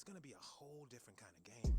it's gonna be a whole different kind of game.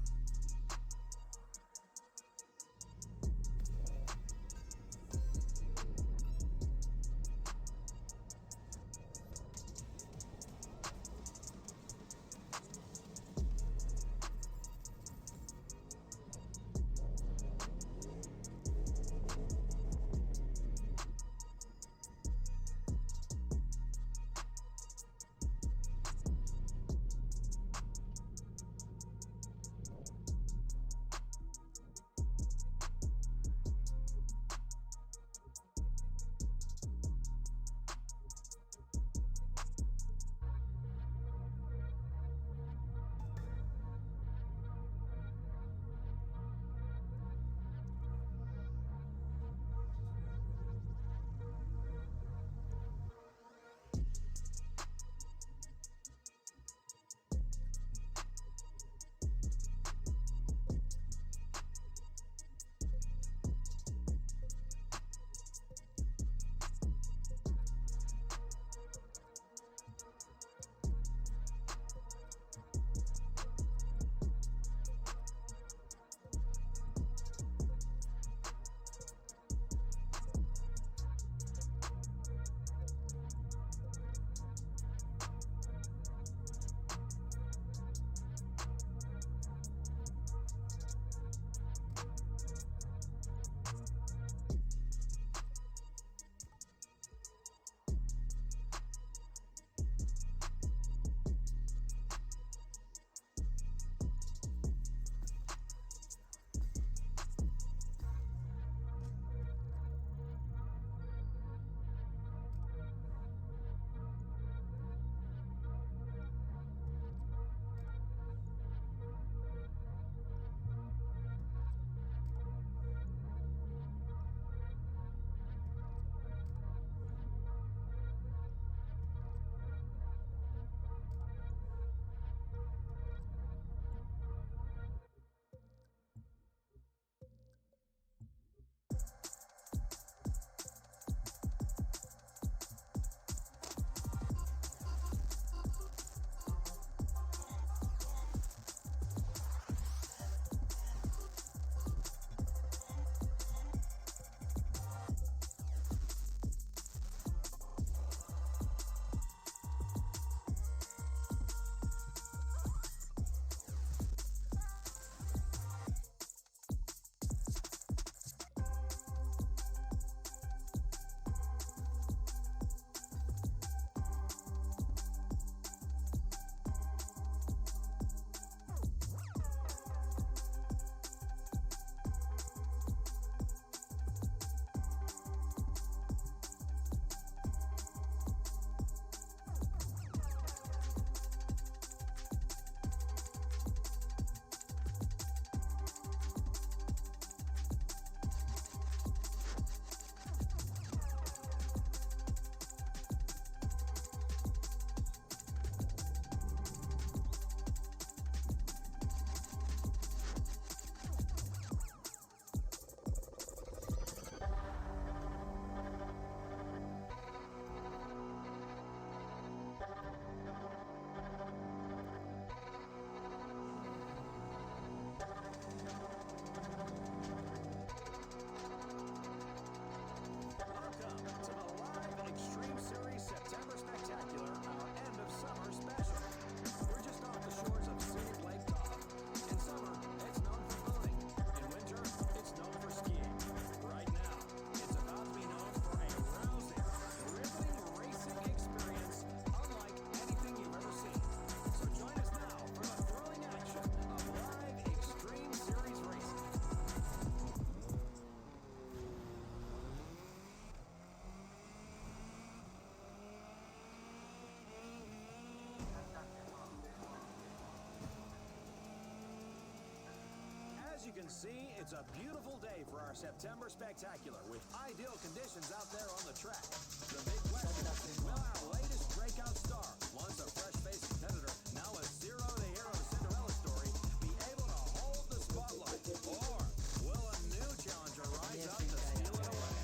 As you can see, it's a beautiful day for our September Spectacular with ideal conditions out there on the track. The big question, will our latest breakout star, once a fresh-faced competitor, now a zero-to-hero Cinderella story, be able to hold the spotlight? Or will a new challenger rise up to steal it away?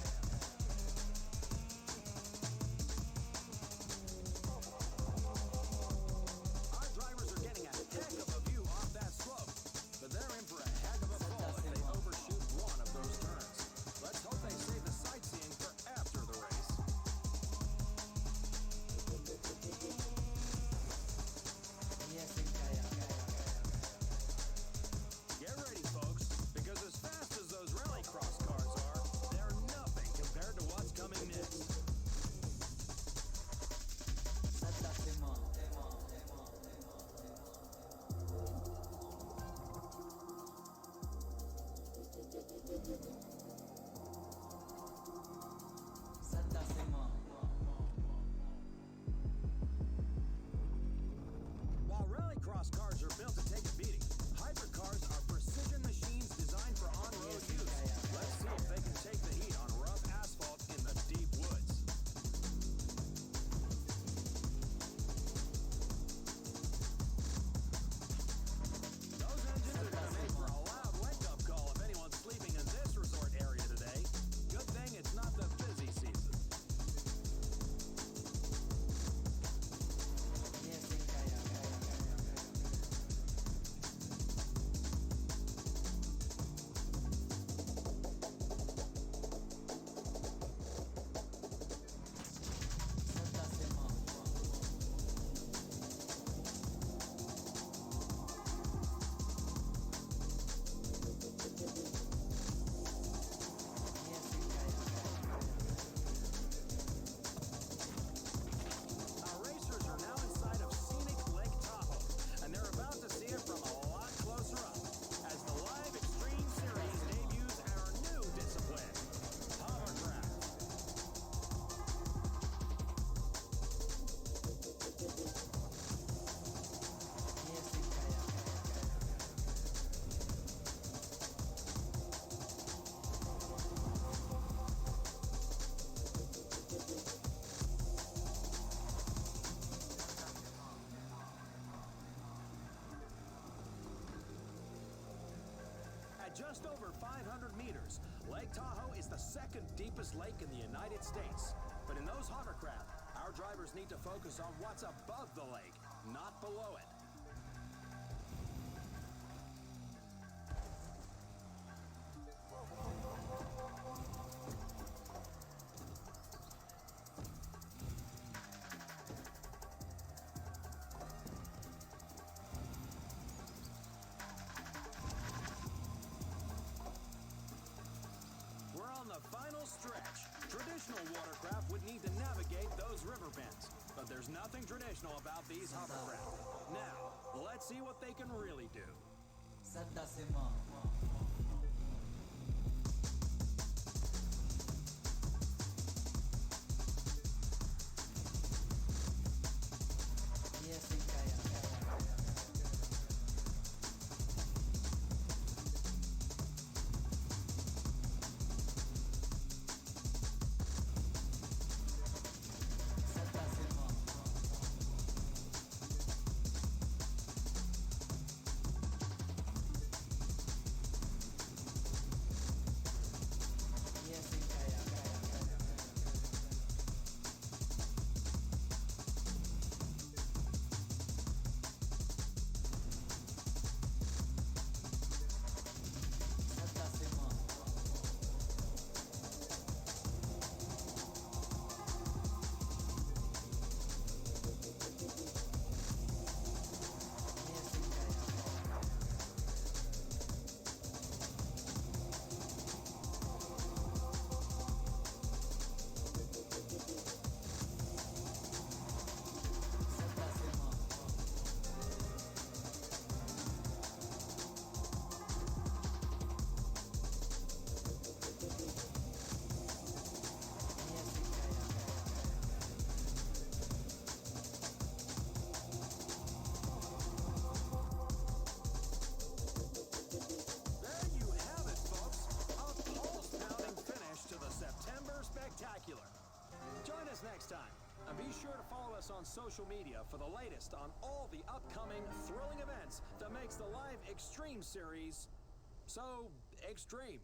Our drivers are getting a heck of a just over 500 meters, Lake Tahoe is the second deepest lake in the United States. But in those hovercraft, our drivers need to focus on what's above the lake, not below it. Final stretch. Traditional watercraft would need to navigate those river bends, but there's nothing traditional about these hovercraft. Now, let's see what they can really do. Join us next time, and be sure to follow us on social media for the latest on all the upcoming thrilling events that makes the Live Extreme series so extreme.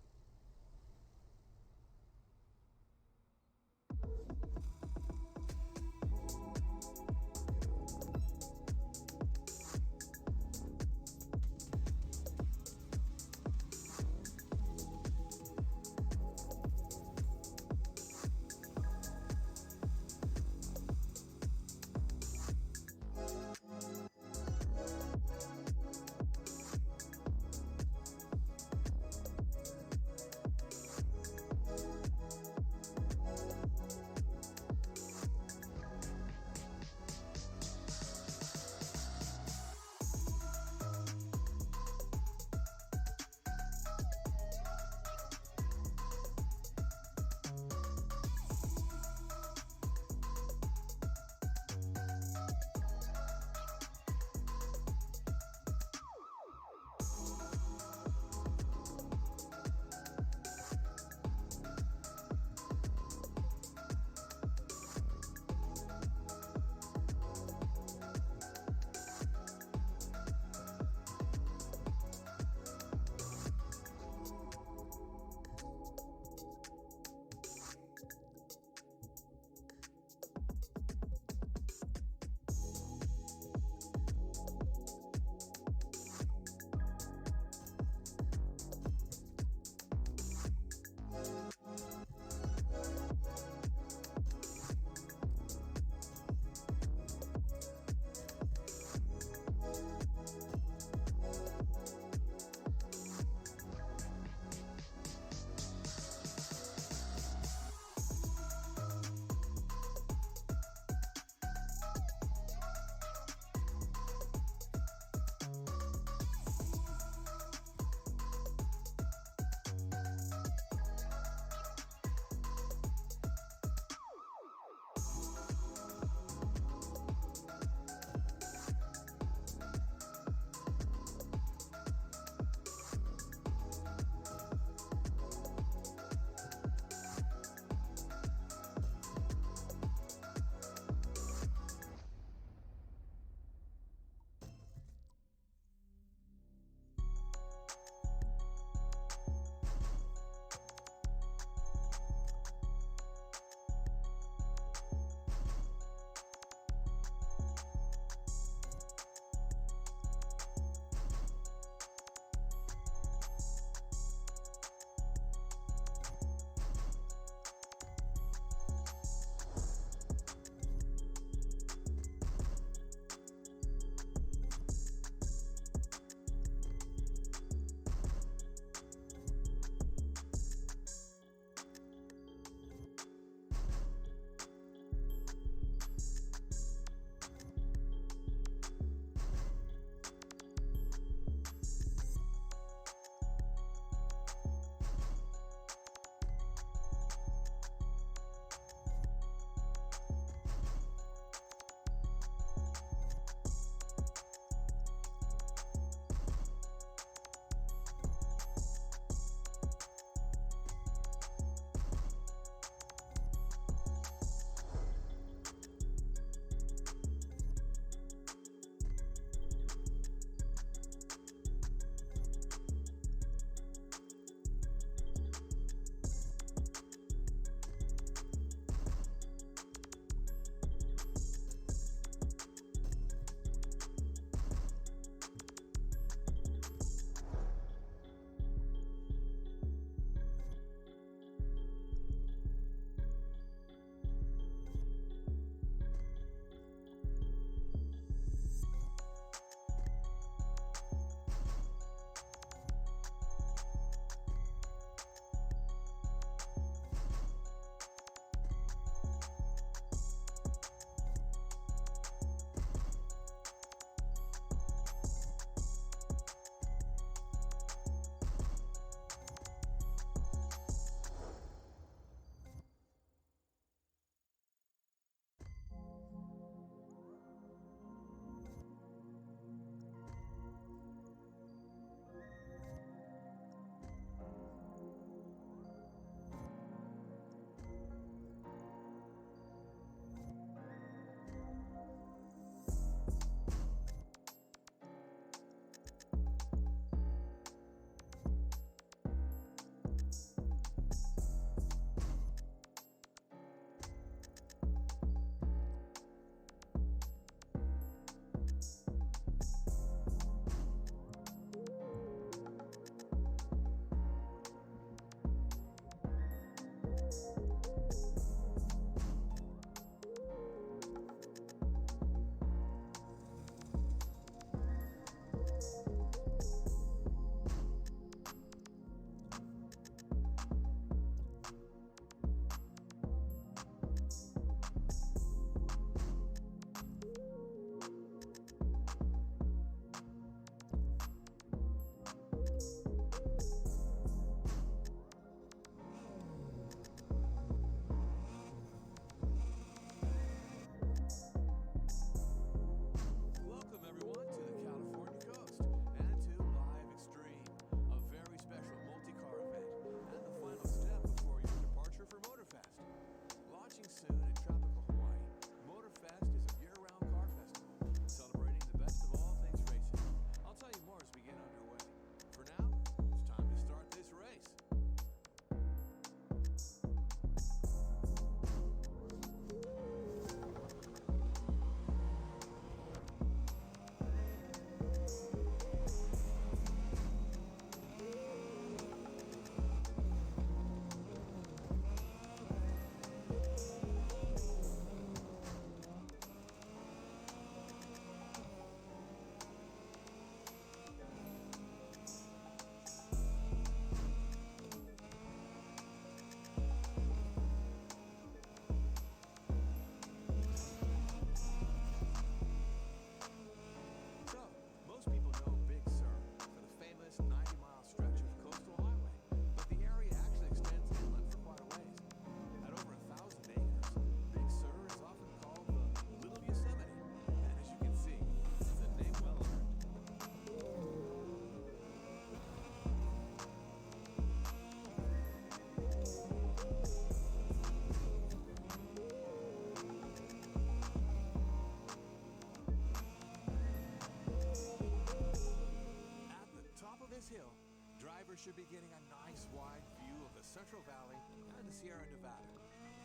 drivers should be getting a nice wide view of the Central Valley and the Sierra Nevada.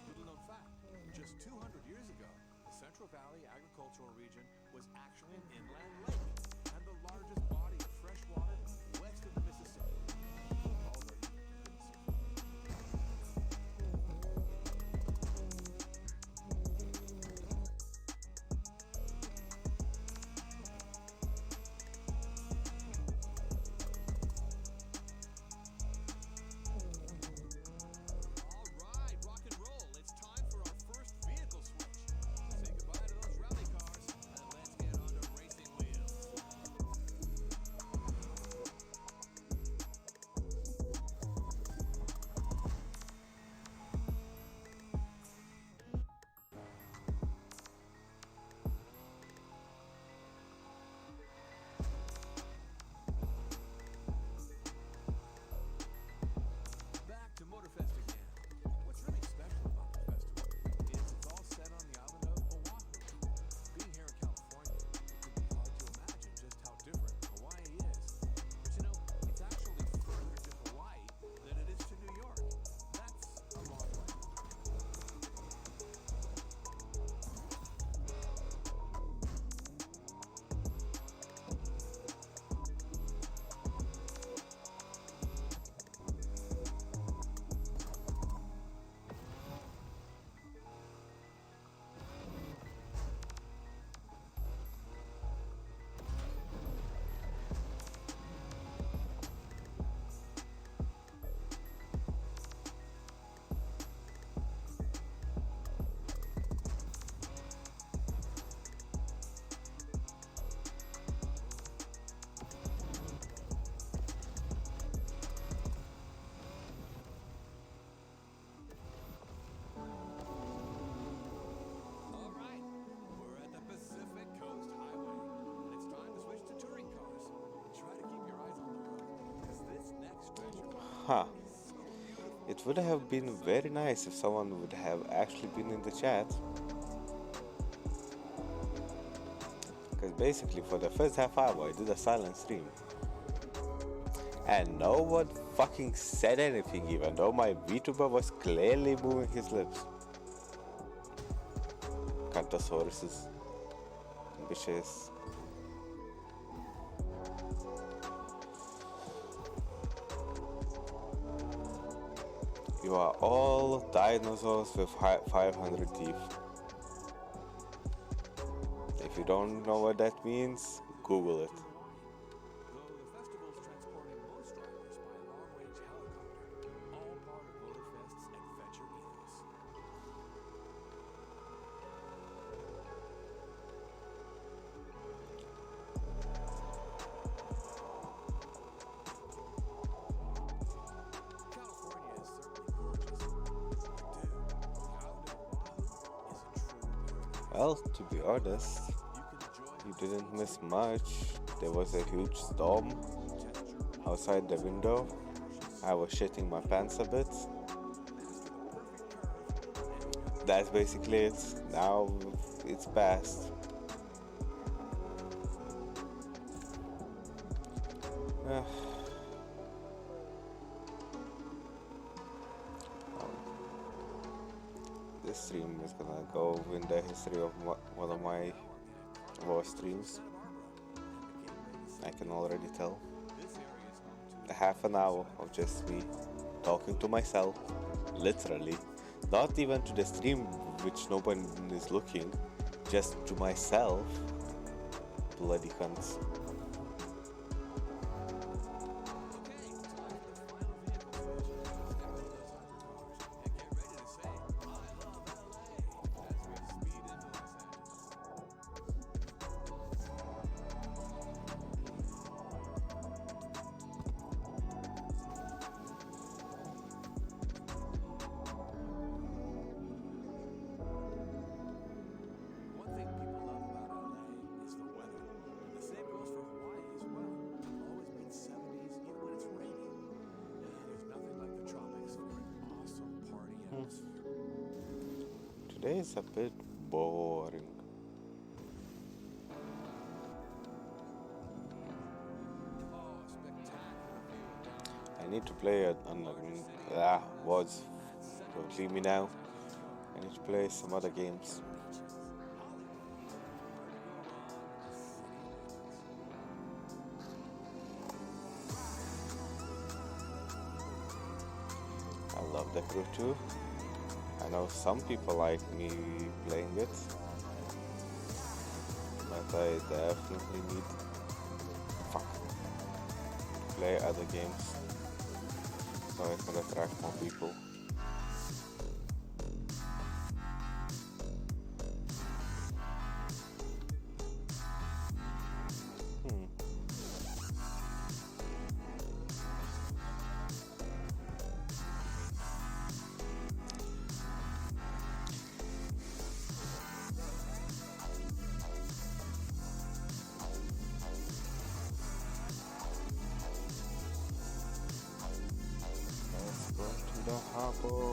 Little known fact, just 200 years ago, the Central Valley agricultural region was actually an inland lake and the largest body of fresh water west of the Mississippi. Although you couldn't see it. Huh. It would have been very nice if someone would have actually been in the chat. Because basically, for the first half hour, I did a silent stream. And no one fucking said anything, even though my VTuber was clearly moving his lips. Cantosauruses. Bitches. You are all dinosaurs with 500 teeth. If you don't know what that means, Google it. Well, to be honest, you didn't miss much. There was a huge storm outside the window. I was shitting my pants a bit. That's basically it. Now it's past. This stream is gonna go in the history of one of my worst streams. I can already tell. A half an hour of just me talking to myself, literally. Not even to the stream, which no one is looking, just to myself. Bloody cunts. Today is a bit boring. I need to play it on VODs. Don't leave me now. I need to play some other games. I love the Crew 2. I know some people like me playing it, but I definitely need to play other games so I can attract more people. Let's go to the harbor.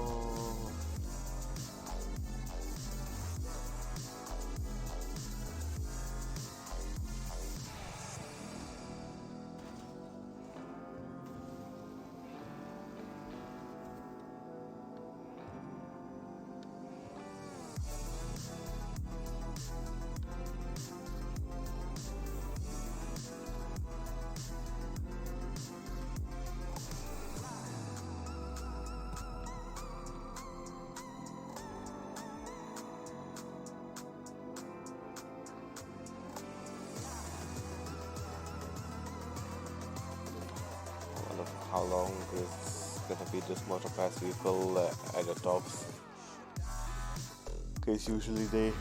How long is gonna be this motorpass vehicle at the tops? Because usually they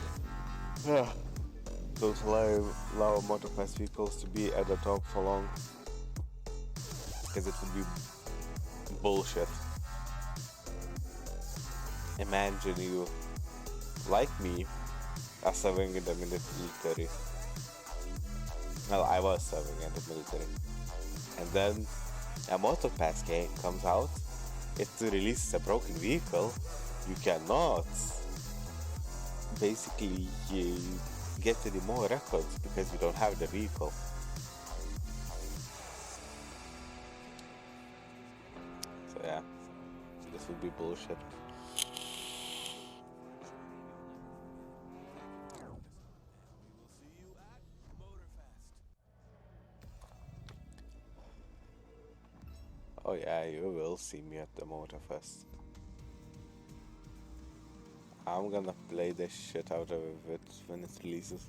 don't allow motorpass vehicles to be at the top for long, because it would be bullshit. Imagine you, like me, are serving in the military. Well, I was serving in the military, and then a motorpass game comes out, it releases a broken vehicle, you cannot basically get any more records because you don't have the vehicle. So yeah, this would be bullshit. Oh yeah, you will see me at the Motorfest. I'm gonna play the shit out of it when it releases.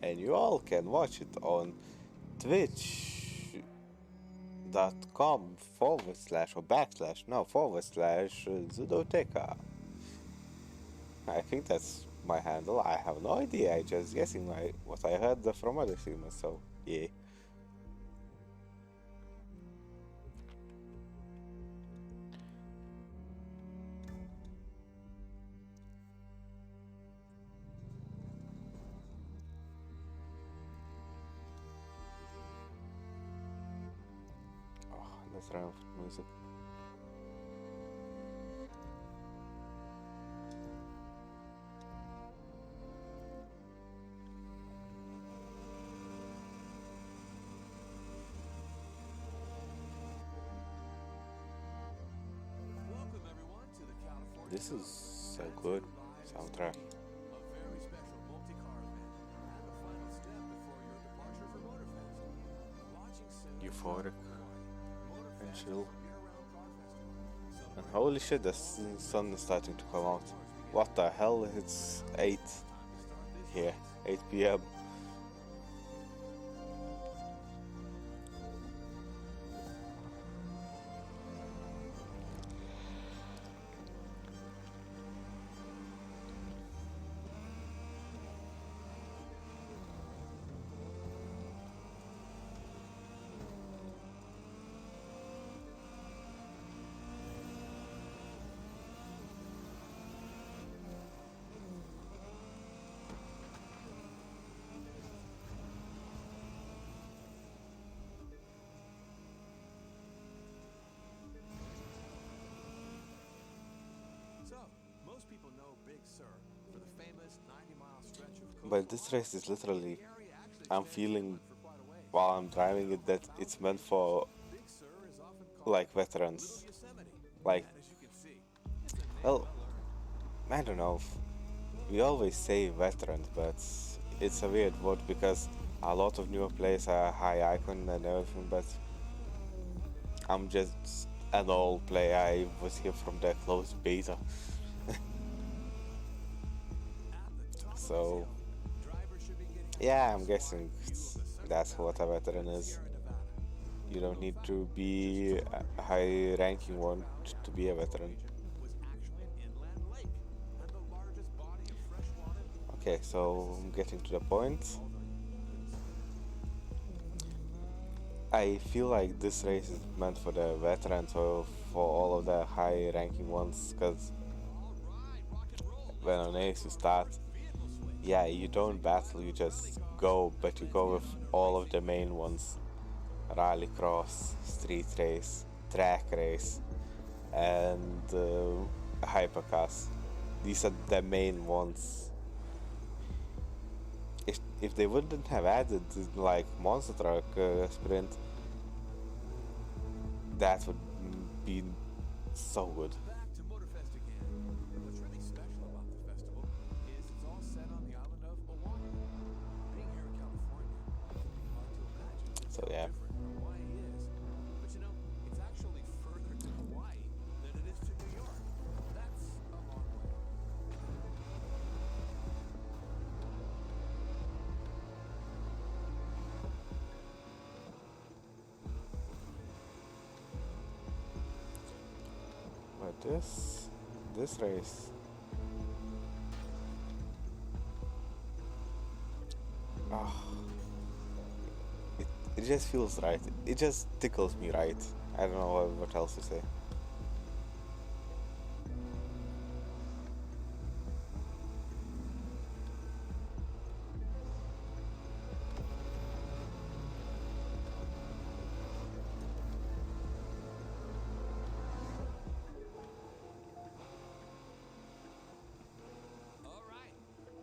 And you all can watch it on twitch.com//Zudoteca. I think that's my handle. I have no idea. I just guessing what I heard from other streamers, so yeah. Let's try off music. Welcome everyone to the California. This is a good soundtrack. A very special multi-car event and the final step before your departure for Motorfest. Launching soon. Euphoric and Motorfest chill. is a year-round car festival. And holy shit, the sun is starting to come out. What the hell? It's 8 here, 8 p.m. So, most people know Big Sur for the famous 90-mile stretch of But this race is literally, The area actually I'm spans feeling for quite a ways. while I'm driving it that it's meant for like veterans. Like, well, I don't know. We always say veterans, but it's a weird word because a lot of newer players are high icon and everything, but I'm just an old player. I was here from the closed beta. So, yeah, I'm guessing that's what a veteran is. You don't need to be a high ranking one to be a veteran. Okay, so I'm getting to the point. I feel like this race is meant for the veterans or for all of the high ranking ones, because when on ace you start, yeah, you don't battle, you just go, but you go with all of the main ones: rallycross, street race, track race, and hypercars. These are the main ones. If they wouldn't have added like monster truck sprint, that would be so good. Back to Motorfest again. What's really special about the festival is it's all set on the island of Hawaii. Being here in California, it can be hard to imagine just So how yeah. different Hawaii is. But you know, it's actually further to Hawaii than it is to New York. That's a long way. But this race, ah, it just feels right. It just tickles me right. I don't know what else to say. All right,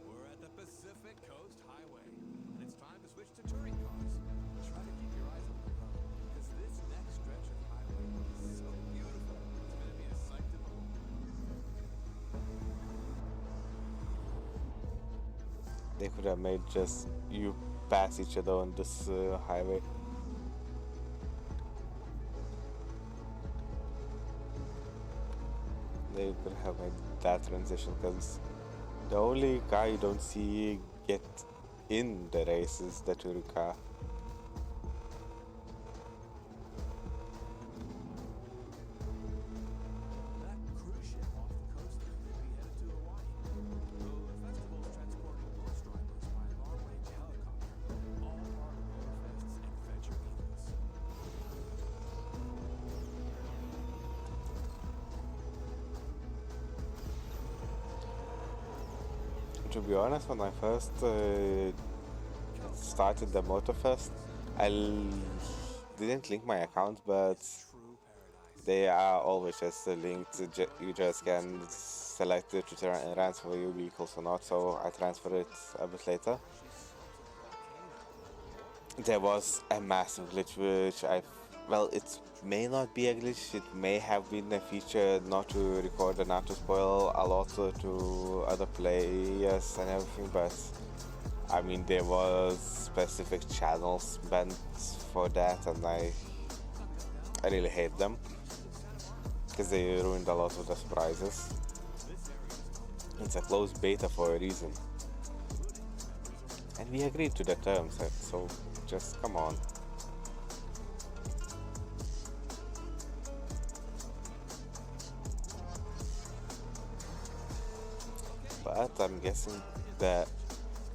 we're at the Pacific Coast Highway, and it's time to switch to touring cars. Try to keep your eyes on the road, because this next stretch of highway is so beautiful. It's going to be a sight to behold. They could have made just you pass each other on this highway. They could have made that transition, because the only car you don't see get in the race is the touring car. That cruise ship off the coast there could be headed to Hawaii. The festival's transporting most drivers by long-range helicopter, all part of Motorfest's Adventure Ethos. To be honest, when I first started the Motorfest, didn't link my account, but True paradise. they are always just linked. You just can select it to transfer your vehicles or not, so I transferred it a bit later. There was a massive glitch which well, it may not be a glitch, it may have been a feature not to record and not to spoil a lot to other players and everything, but I mean, there was specific channels banned for that, and I really hate them because they ruined a lot of the surprises. It's a closed beta for a reason, and we agreed to the terms, so just come on. But I'm guessing that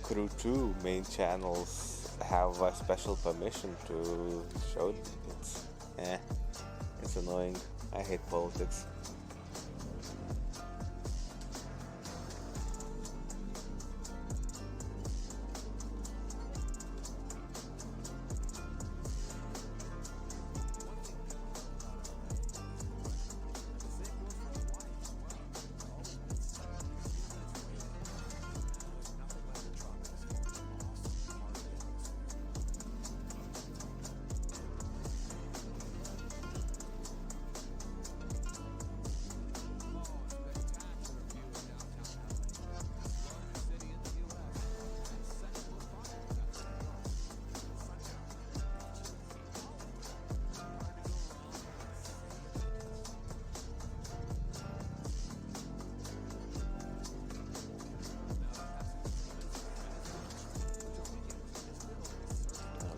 Crew 2 main channels have a special permission to show it. It's annoying. I hate politics.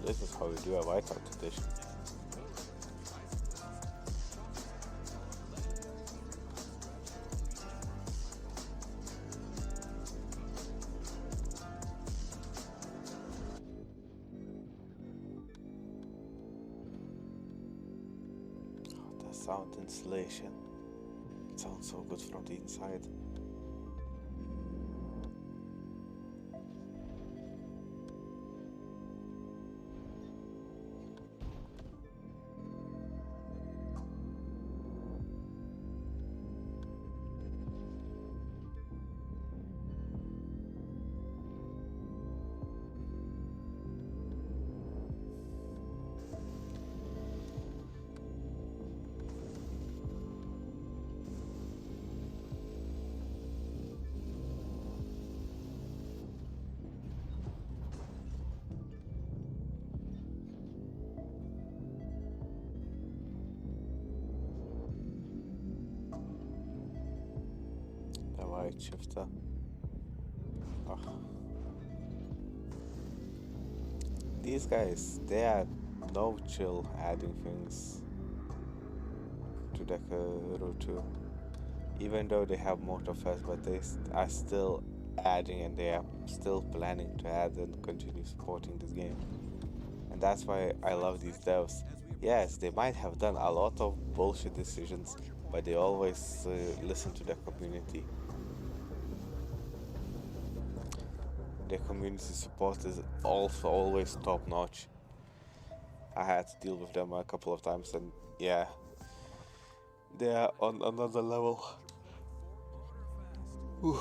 This is how we do a whiteout edition. Oh, the sound insulation. It sounds so good from the inside. The white shifter. Oh. These guys, they are no chill adding things to the Route 2. Even though they have Motorfest, but they are still adding, and they are still planning to add and continue supporting this game. And that's why I love these devs. Yes, they might have done a lot of bullshit decisions, but they always listen to the community. The community support is also always top notch. I had to deal with them a couple of times, and yeah, they are on another level. Whew.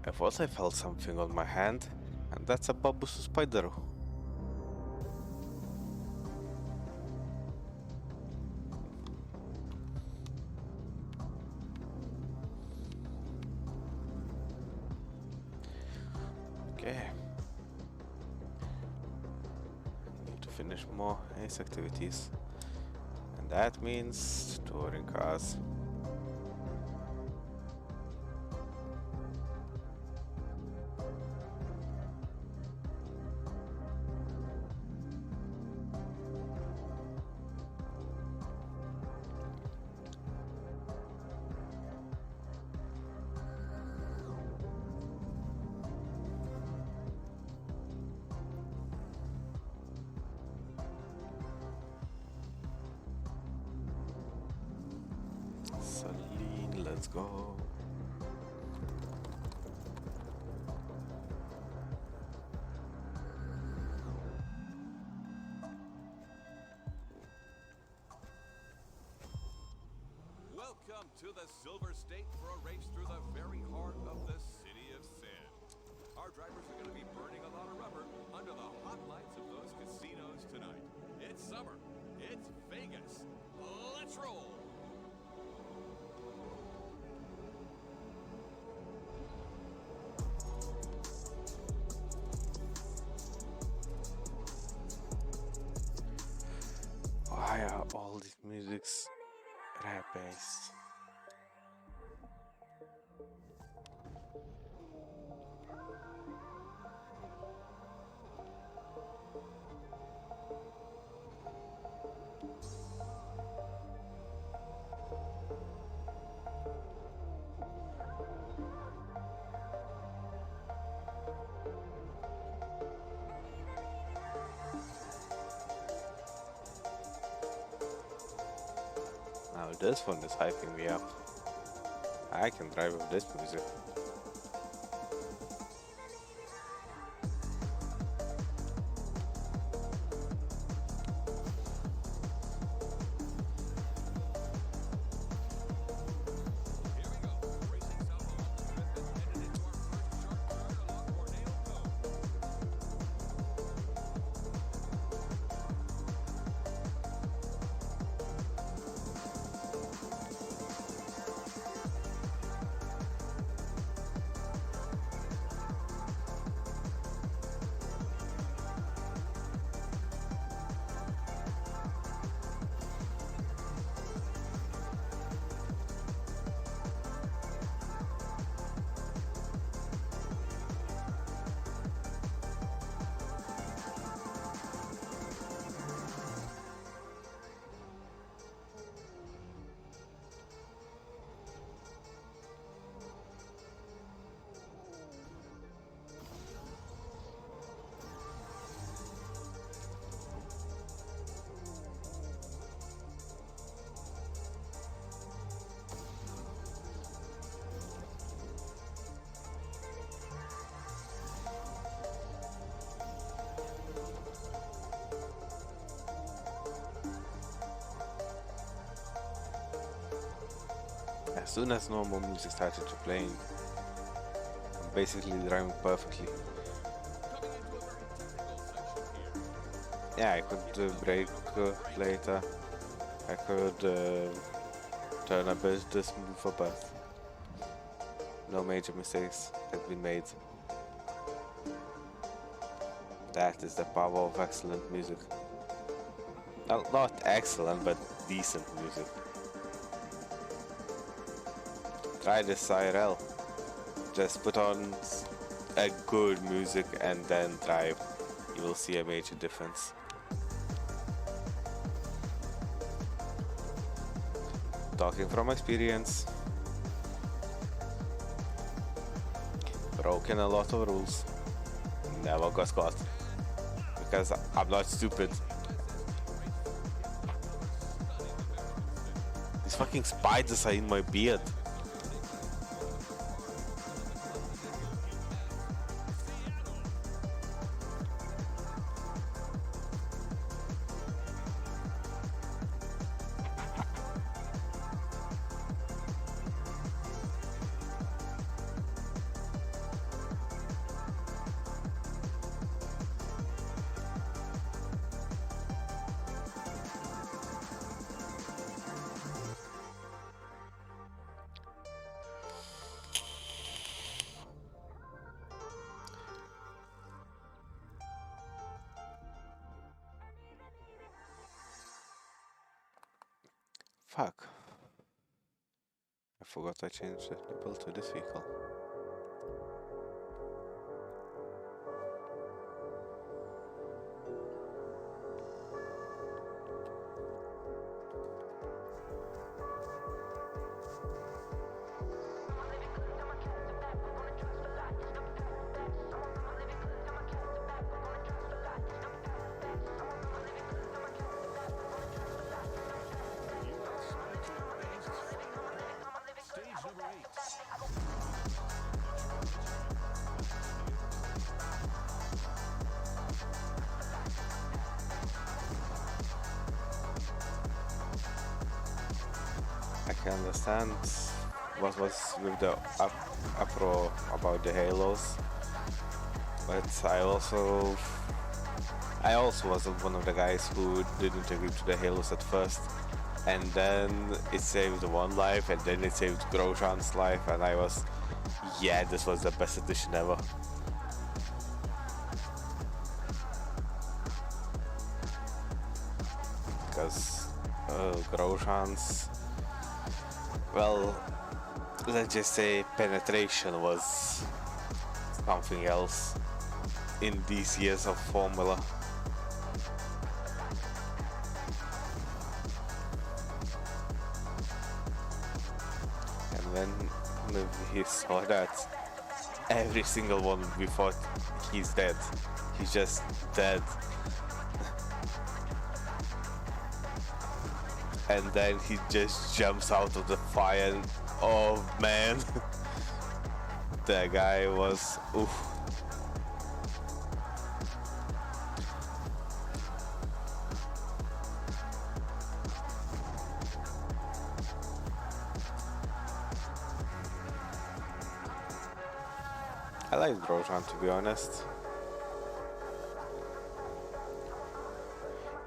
I thought I felt something on my hand, and that's a Babus spider. Okay. Need to finish more ace activities. And that means touring cars. Celine, let's go. Welcome to the Silver State for a race through the very heart of the city of sin. Our drivers are going to be burning a lot of rubber under the hot lights of those casinos tonight. It's summer. It's Vegas. Let's roll. Why are all these musics rap-based? Now this one is hyping me up. I can drive with this music. As soon as normal music started to playing, I'm basically driving perfectly. Yeah, I could brake later. I could turn a bit smoother, but no major mistakes had been made. That is the power of excellent music. Well, not excellent, but decent music. Try this IRL. Just put on a good music and then drive. You will see a major difference. Talking from experience. Broken a lot of rules. Never got caught. Because I'm not stupid. These fucking spiders are in my beard. Fuck. I forgot I changed the label to this vehicle. I can understand what was with the uproar about the halos, but I also was one of the guys who didn't agree to the halos at first, and then it saved one life, and then it saved Grosjean's life, and I was, yeah, this was the best addition ever. Because Grosjean's, well, let's just say penetration was something else in these years of Formula. And when he saw that, every single one we thought he's dead. He's just dead. And then he just jumps out of the fire and, oh man. That guy was, oof. I like Grosjean, to be honest.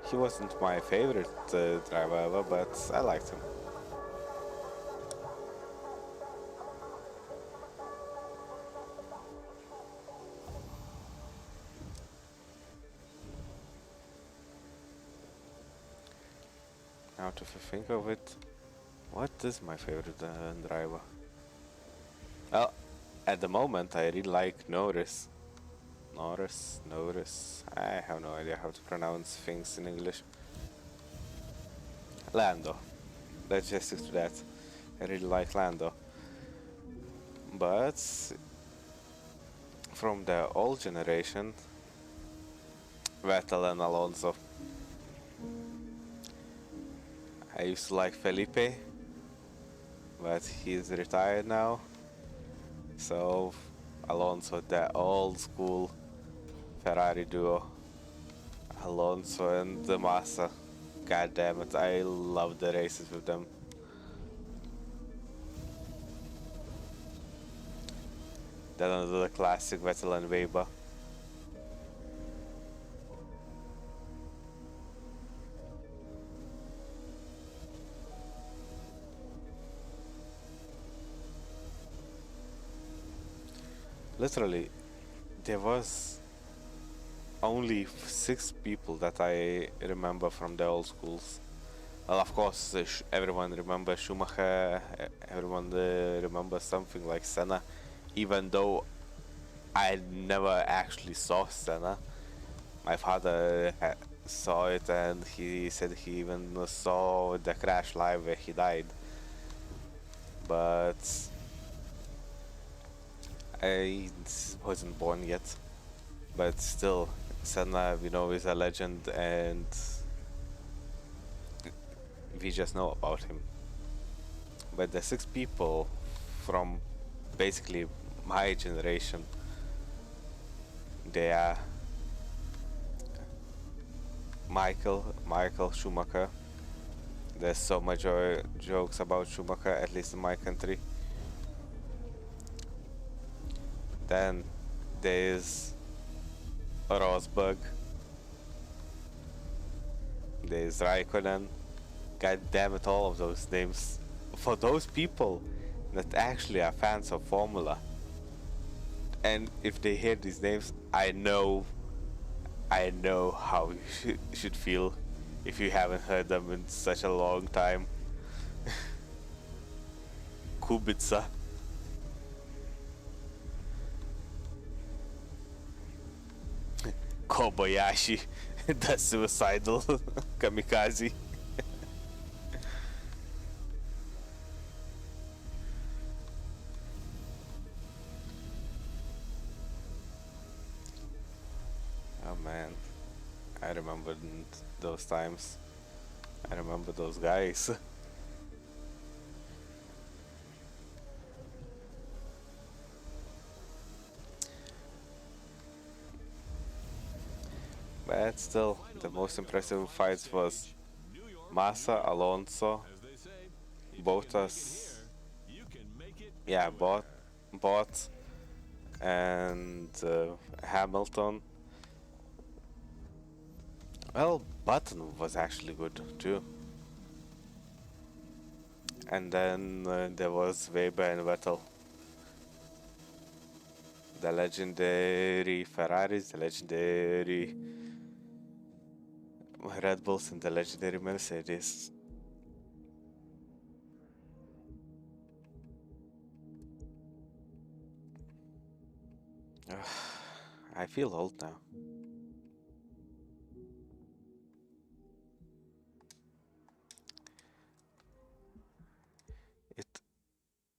He wasn't my favorite driver ever, but I liked him. Now to think of it, what is my favorite driver? Well, at the moment I really like Norris. Norris. I have no idea how to pronounce things in English. Lando. Let's just stick to that. I really like Lando. But from the old generation, Vettel and Alonso. I used to like Felipe, but he's retired now. So Alonso, the old school Ferrari duo. Alonso and Massa. God damn it, I love the races with them. Then another classic, Vettel and Weber. Literally, there was only 6 people that I remember from the old schools. Well, of course, everyone remembers Schumacher, everyone remembers something like Senna, even though I never actually saw Senna. My father saw it, and he said he even saw the crash live where he died. But I wasn't born yet. But still, Senna, is a legend, and we just know about him. But the 6 people from basically my generation, they are Michael Schumacher. There's so much jokes about Schumacher, at least in my country. Then there's Rosberg. There's Raikkonen. God damn it, all of those names. For those people that actually are fans of Formula, and if they hear these names, I know how you should feel if you haven't heard them in such a long time. Kubica. Kobayashi, the suicidal kamikaze. Oh man, I remember those times. I remember those guys. But still, the most impressive fights was Massa, Alonso, Bottas, yeah, Bot, and Hamilton. Well, Button was actually good too. And then there was Weber and Vettel. The legendary Ferraris, the legendary Red Bulls, and the legendary Mercedes. I feel old now.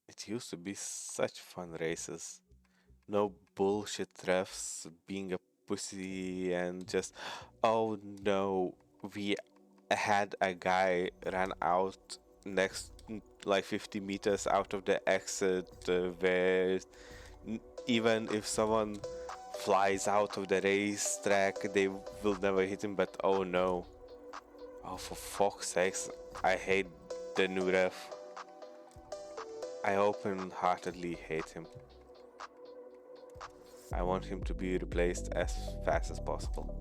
It used to be such fun races. No bullshit refs being a pussy and just, oh no, we had a guy run out next like 50 meters out of the exit where even if someone flies out of the racetrack, they will never hit him, but oh no. Oh, for fuck's sakes, I hate the new ref. I open-heartedly hate him. I want him to be replaced as fast as possible.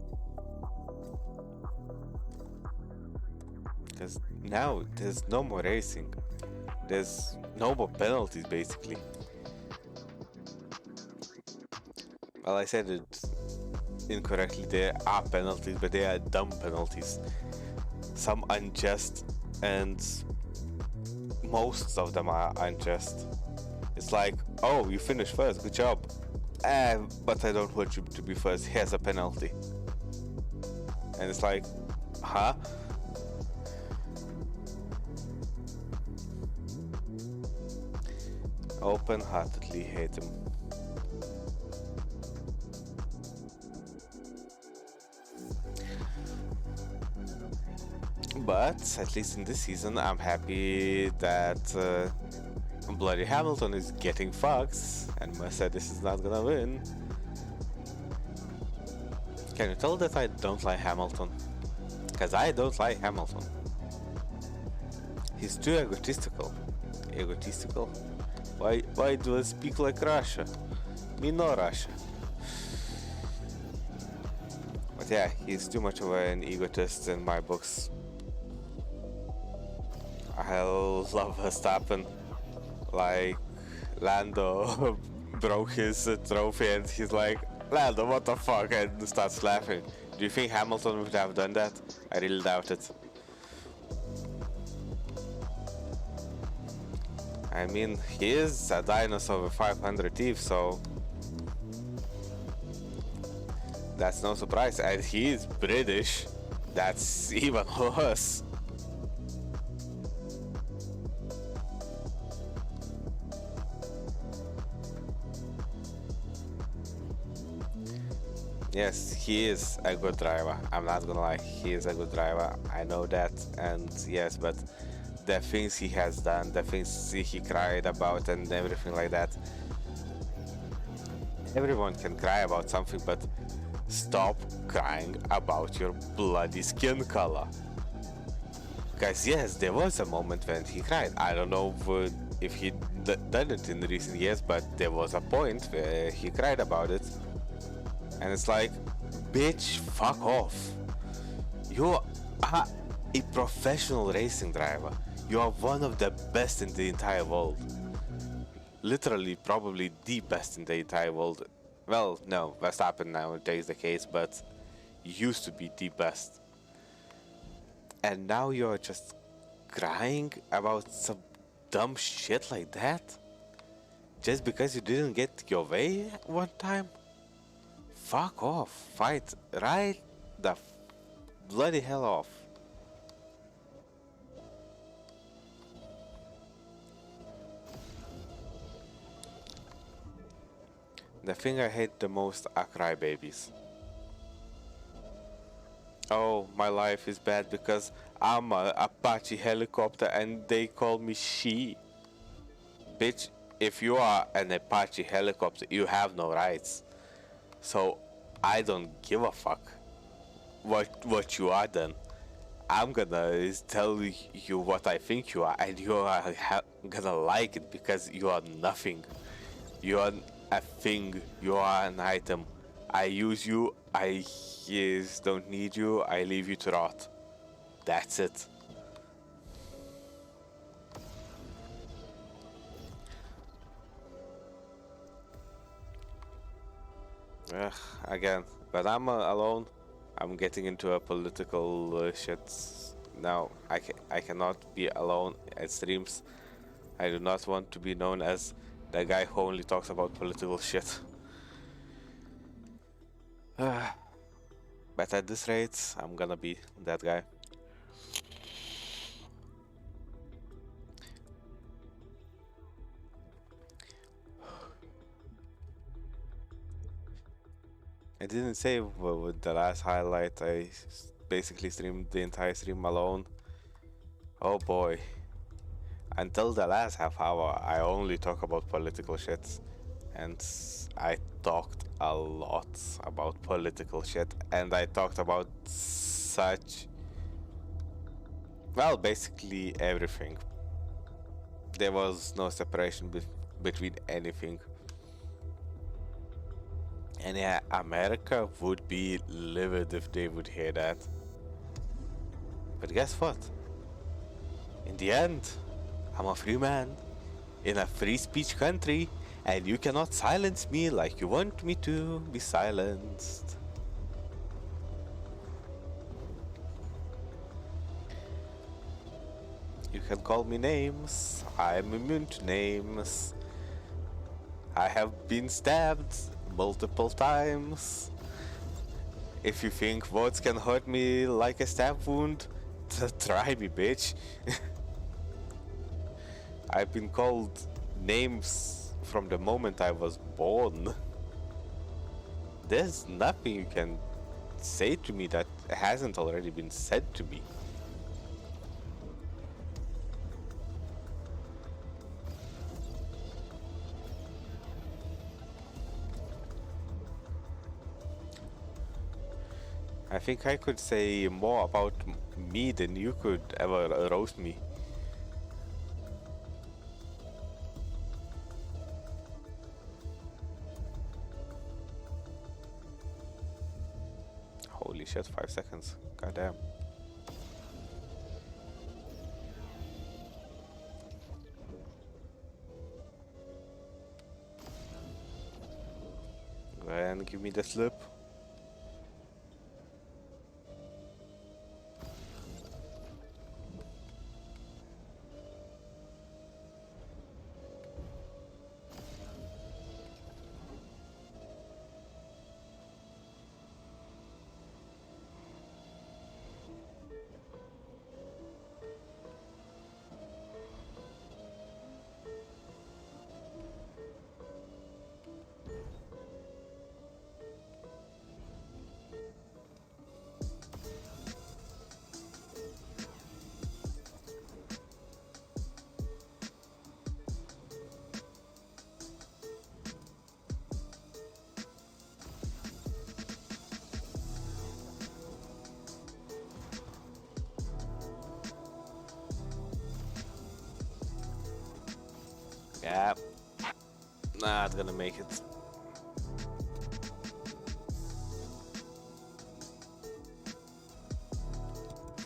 Because now there's no more racing. There's no more penalties, basically. Well, I said it incorrectly. There are penalties, but they are dumb penalties. Some unjust, and most of them are unjust. It's like, oh, you finished first, good job. But I don't want you to be first, here's a penalty. And it's like, huh? Open-heartedly hate him. But at least in this season, I'm happy that bloody Hamilton is getting fucked and Mercedes is not gonna win. Can you tell that I don't like Hamilton? Because I don't like Hamilton. He's too egotistical. Egotistical? Why do I speak like Russia? Me no Russia. But yeah, he's too much of an egotist in my books. I love Verstappen. Like, Lando broke his trophy and he's like, Lando, what the fuck? And starts laughing. Do you think Hamilton would have done that? I really doubt it. I mean, he is a dinosaur with 500 teeth, so that's no surprise. And he is British. That's even worse. Yes, he is a good driver. I'm not gonna lie, he is a good driver. I know that, and yes, but the things he has done, the things he cried about, and everything like that. Everyone can cry about something, but stop crying about your bloody skin color. Because yes, there was a moment when he cried. I don't know if he done it in recent years, but there was a point where he cried about it. And it's like, bitch, fuck off. You are a professional racing driver. You are one of the best in the entire world. Literally, probably the best in the entire world. Well, no, Verstappen nowadays the case, but used to be the best. And now you're just crying about some dumb shit like that? Just because you didn't get your way one time? Fuck off. Fight right the bloody hell off. The thing I hate the most are crybabies. Oh, my life is bad because I'm a Apache helicopter and they call me she. Bitch, if you are an Apache helicopter, you have no rights. So I don't give a fuck what you are then. I'm gonna tell you what I think you are, and you are gonna like it because you are nothing. You are a thing. You are an item. I use you. I don't need you. I leave you to rot. That's it. Ugh, again, but I'm alone. I'm getting into a political shit now. I cannot be alone at streams. I do not want to be known as the guy who only talks about political shit. But at this rate, I'm gonna be that guy. I didn't say with the last highlight, I basically streamed the entire stream alone. Oh boy. Until the last half hour, I only talk about political shit. And I talked a lot about political shit. And I talked about such... well, basically everything. There was no separation between anything. And yeah, America would be livid if they would hear that. But guess what? In the end, I'm a free man in a free speech country, and you cannot silence me like you want me to be silenced. You can call me names. I'm immune to names. I have been stabbed multiple times. If you think words can hurt me like a stab wound, try me, bitch. I've been called names from the moment I was born. There's nothing you can say to me that hasn't already been said to me. I think I could say more about me than you could ever roast me. Holy shit, 5 seconds. Goddamn. Go ahead and give me the slip. Yeah. Not gonna make it.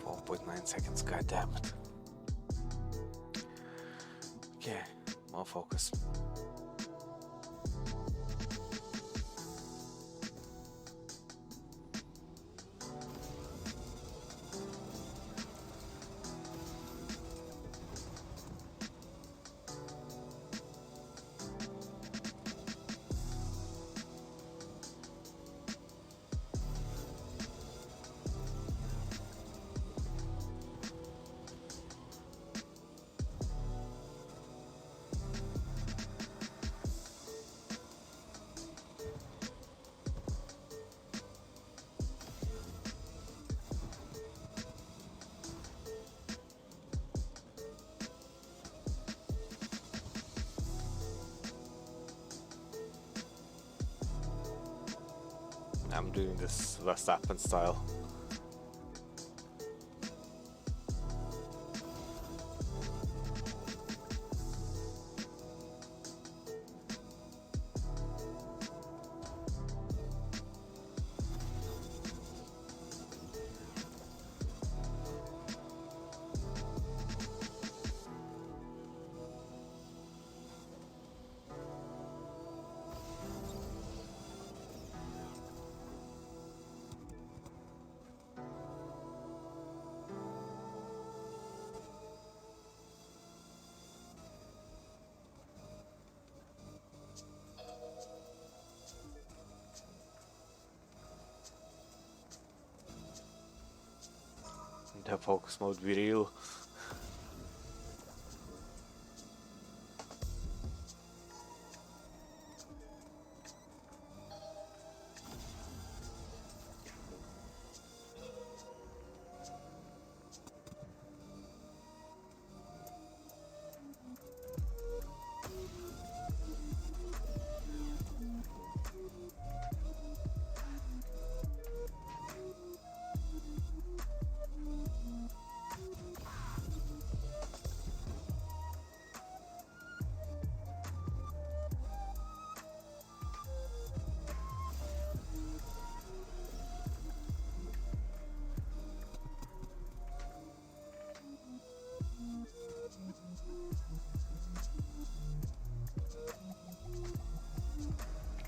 4.9 seconds, god damn it. Okay, more focus. I'm doing this Verstappen style. The focus mode be real.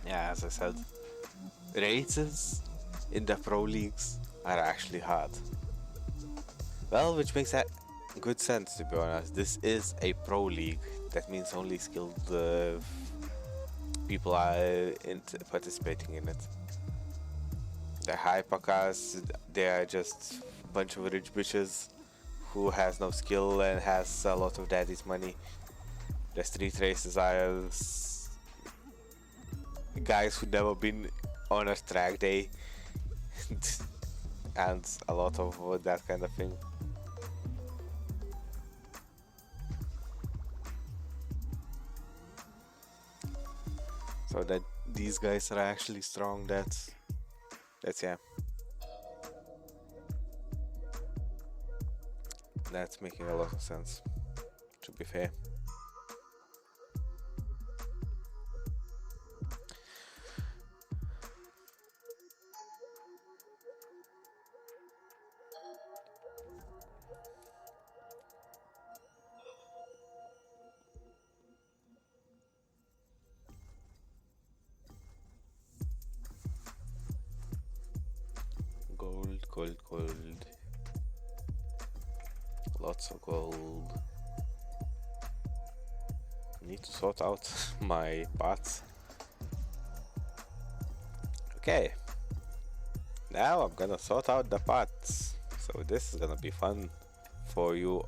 Yeah, as I said, races in the pro leagues are actually hard. Well, which makes that good sense, to be honest. This is a pro league. That means only skilled people are participating in it. The hypercars, they are just a bunch of rich bitches who has no skill and has a lot of daddy's money. The street races are guys who never been on a track day and a lot of that kind of thing. So that these guys are actually strong, that's yeah. That's making a lot of sense, to be fair. Gold, gold, gold. Lots of gold. Need to sort out my parts. Okay. Now I'm gonna sort out the parts. So this is gonna be fun for you.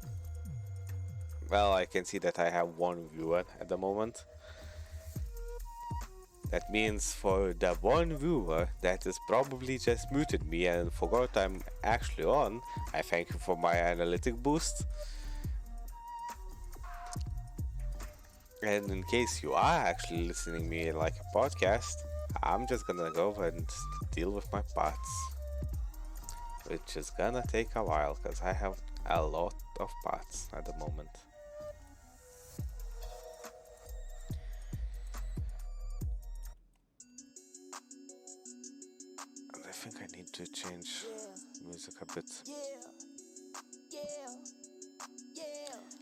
Well, I can see that I have one viewer at the moment. That means for the one viewer that is probably just muted me and forgot I'm actually on, I thank you for my analytic boost. And in case you are actually listening me like a podcast, I'm just gonna go and deal with my parts. Which is gonna take a while because I have a lot of parts at the moment. I think I need to change music a bit.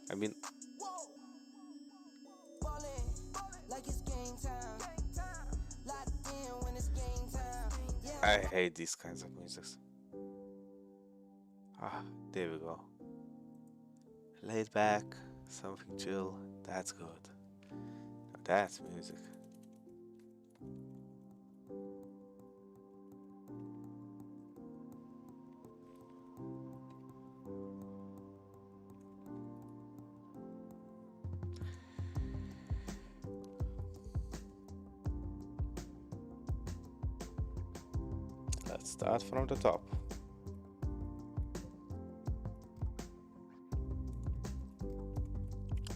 I mean, I hate these kinds of musics. Ah, there we go. Laid back, something chill, that's good. Now that's music. Let's start from the top.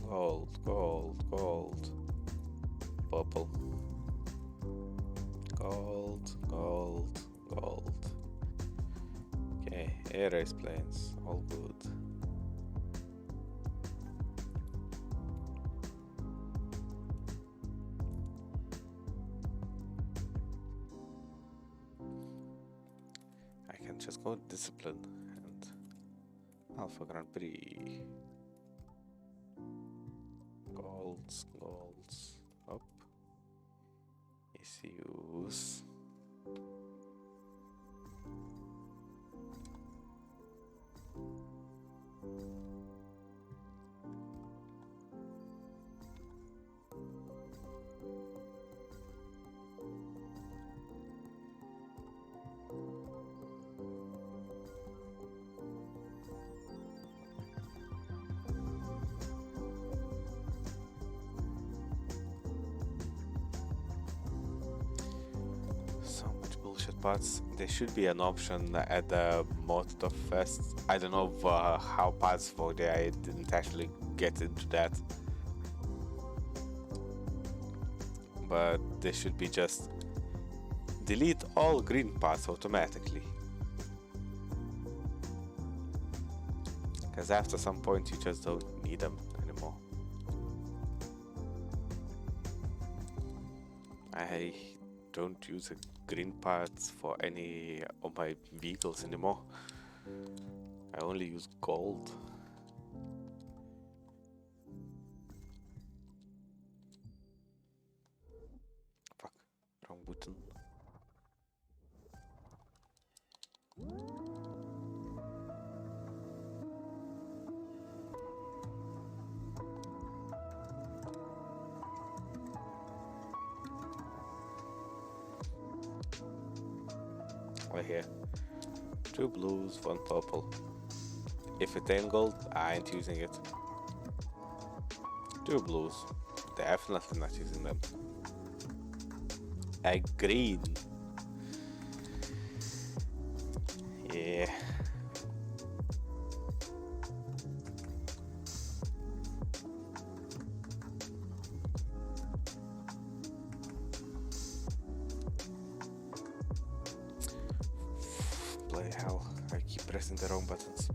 Gold, gold, gold. Purple. Gold, gold, gold. Okay, air race planes, all good. I can just go discipline and Alpha Grand Prix. Golds, golds, up. ECUs. So much bullshit parts. There should be an option at the Motorsport Fest. I don't know how parts for there. I didn't actually get into that. But there should be just delete all green parts automatically. Because after some point you just don't need them anymore. I don't use green parts for any of my vehicles anymore. I only use gold. Fuck, wrong button. Right here. 2 blues, 1 purple. If it ain't gold, I ain't using it. 2 blues. Definitely not using them. A green. Yeah. Bloody hell, I keep pressing the wrong buttons.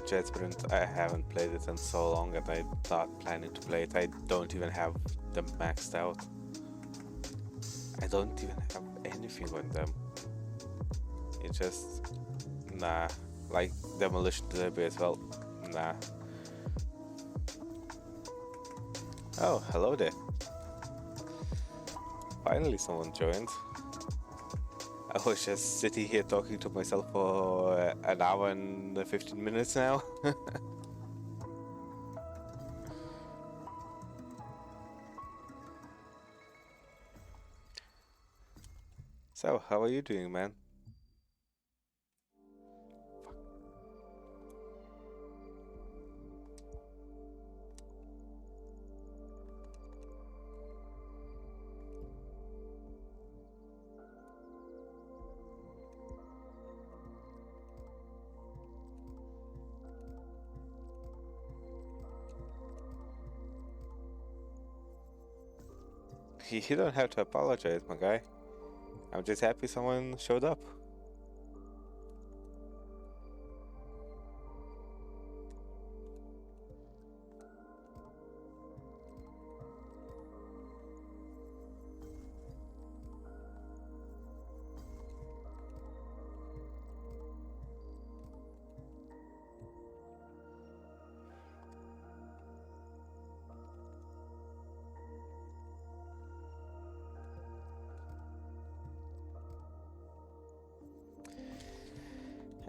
Jet Sprint, I haven't played it in so long and I'm not planning to play it. I don't even have them maxed out. I don't even have anything on them. It's just, nah. Like Demolition Derby as well, nah. Oh, hello there. Finally someone joined. I was just sitting here talking to myself for an hour and 15 minutes now. So, how are you doing, man? You don't have to apologize, my guy. I'm just happy someone showed up.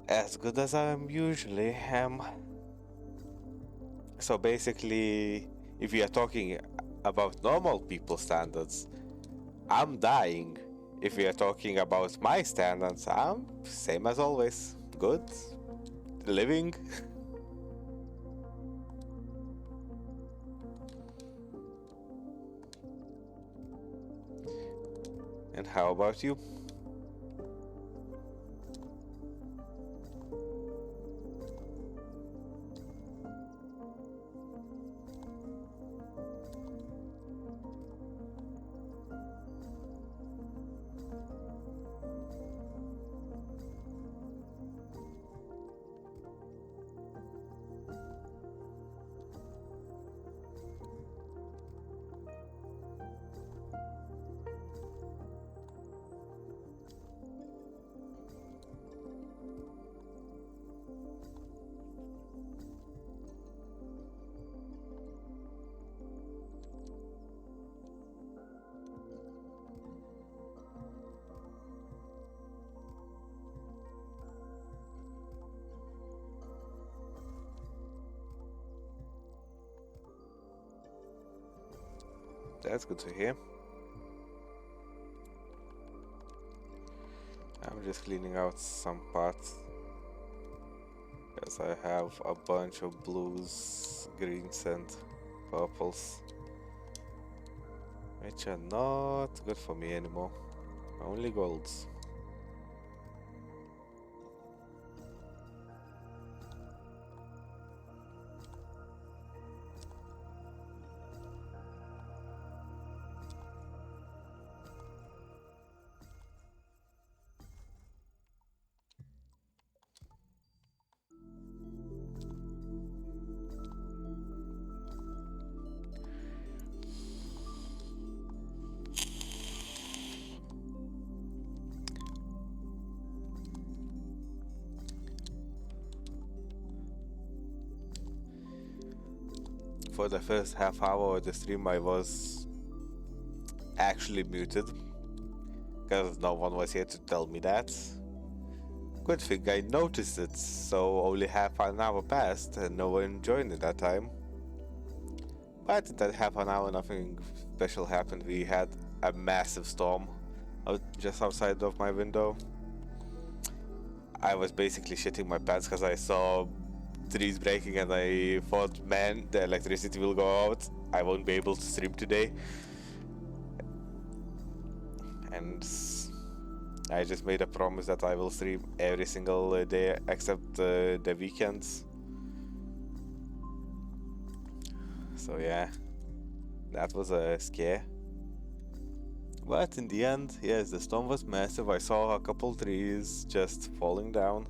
As good as I usually am. So basically, if we are talking about normal people standards, I'm dying. If we are talking about my standards, I'm same as always. Good. Living. And how about you? That's good to hear. I'm just cleaning out some parts because I have a bunch of blues, greens and purples which are not good for me anymore. Only golds. For the first half hour of the stream I was actually muted because no one was here to tell me that. Good thing I noticed it, so only half an hour passed and no one joined at that time. But in that half an hour nothing special happened. We had a massive storm just outside of my window. I was basically shitting my pants because I saw trees breaking and I thought, man, the electricity will go out. I won't be able to stream today. And I just made a promise that I will stream every single day except the weekends. So yeah, that was a scare. But in the end, yes, the storm was massive. I saw a couple trees just falling down.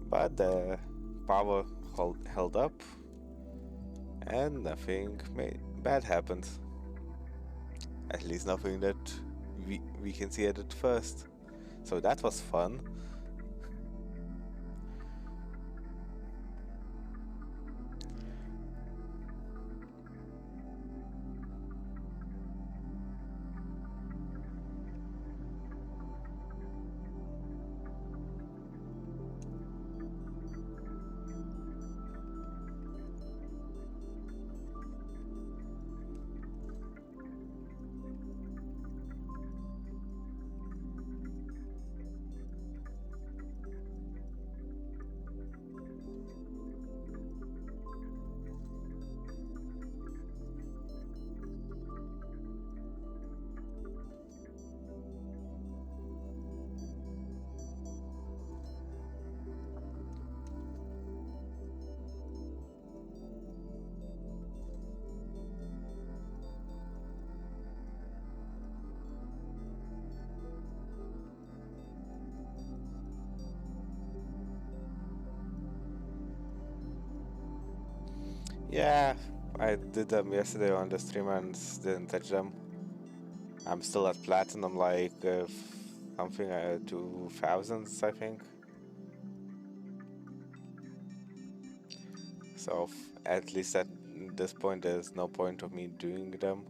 But the power held up, and nothing bad happened. At least nothing that we can see at first. So that was fun. Yeah, I did them yesterday on the stream and didn't touch them. I'm still at platinum, like something 2000s, I think. So at least at this point, there's no point of me doing them.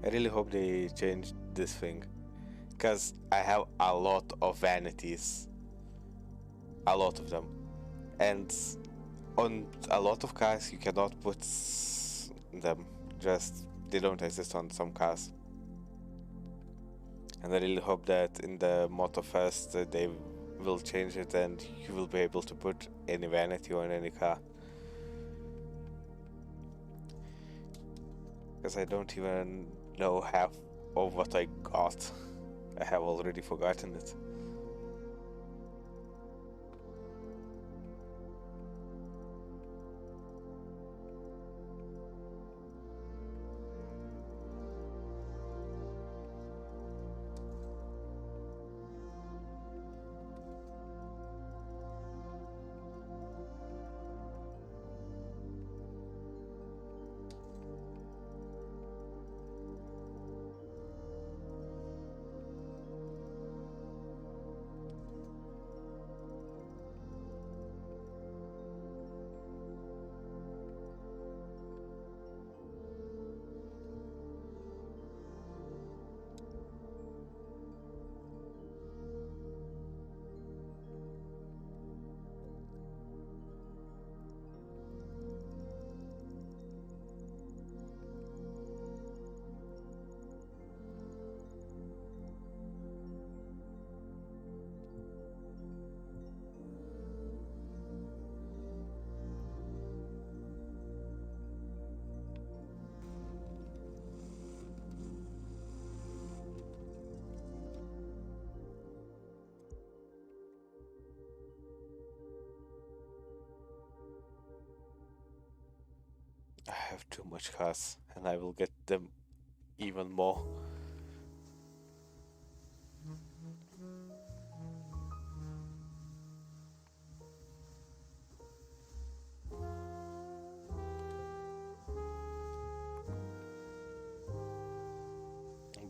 I really hope they change this thing, because I have a lot of vanities, a lot of them, and on a lot of cars you cannot put them. Just they don't exist on some cars, and I really hope that in the Motorfest they will change it and you will be able to put any vanity on any car. Because I don't even know half of what I got. I have already forgotten it. I have too much cars, and I will get them even more.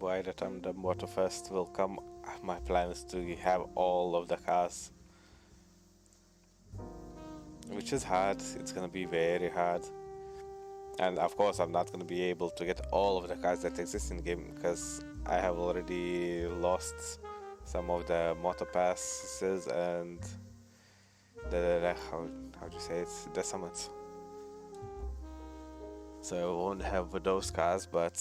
By the time the Motorfest will come, my plan is to have all of the cars. Which is hard, it's gonna be very hard. And of course, I'm not gonna be able to get all of the cars that exist in the game because I have already lost some of the motor passes and how do you say it? The summits. So I won't have those cars, but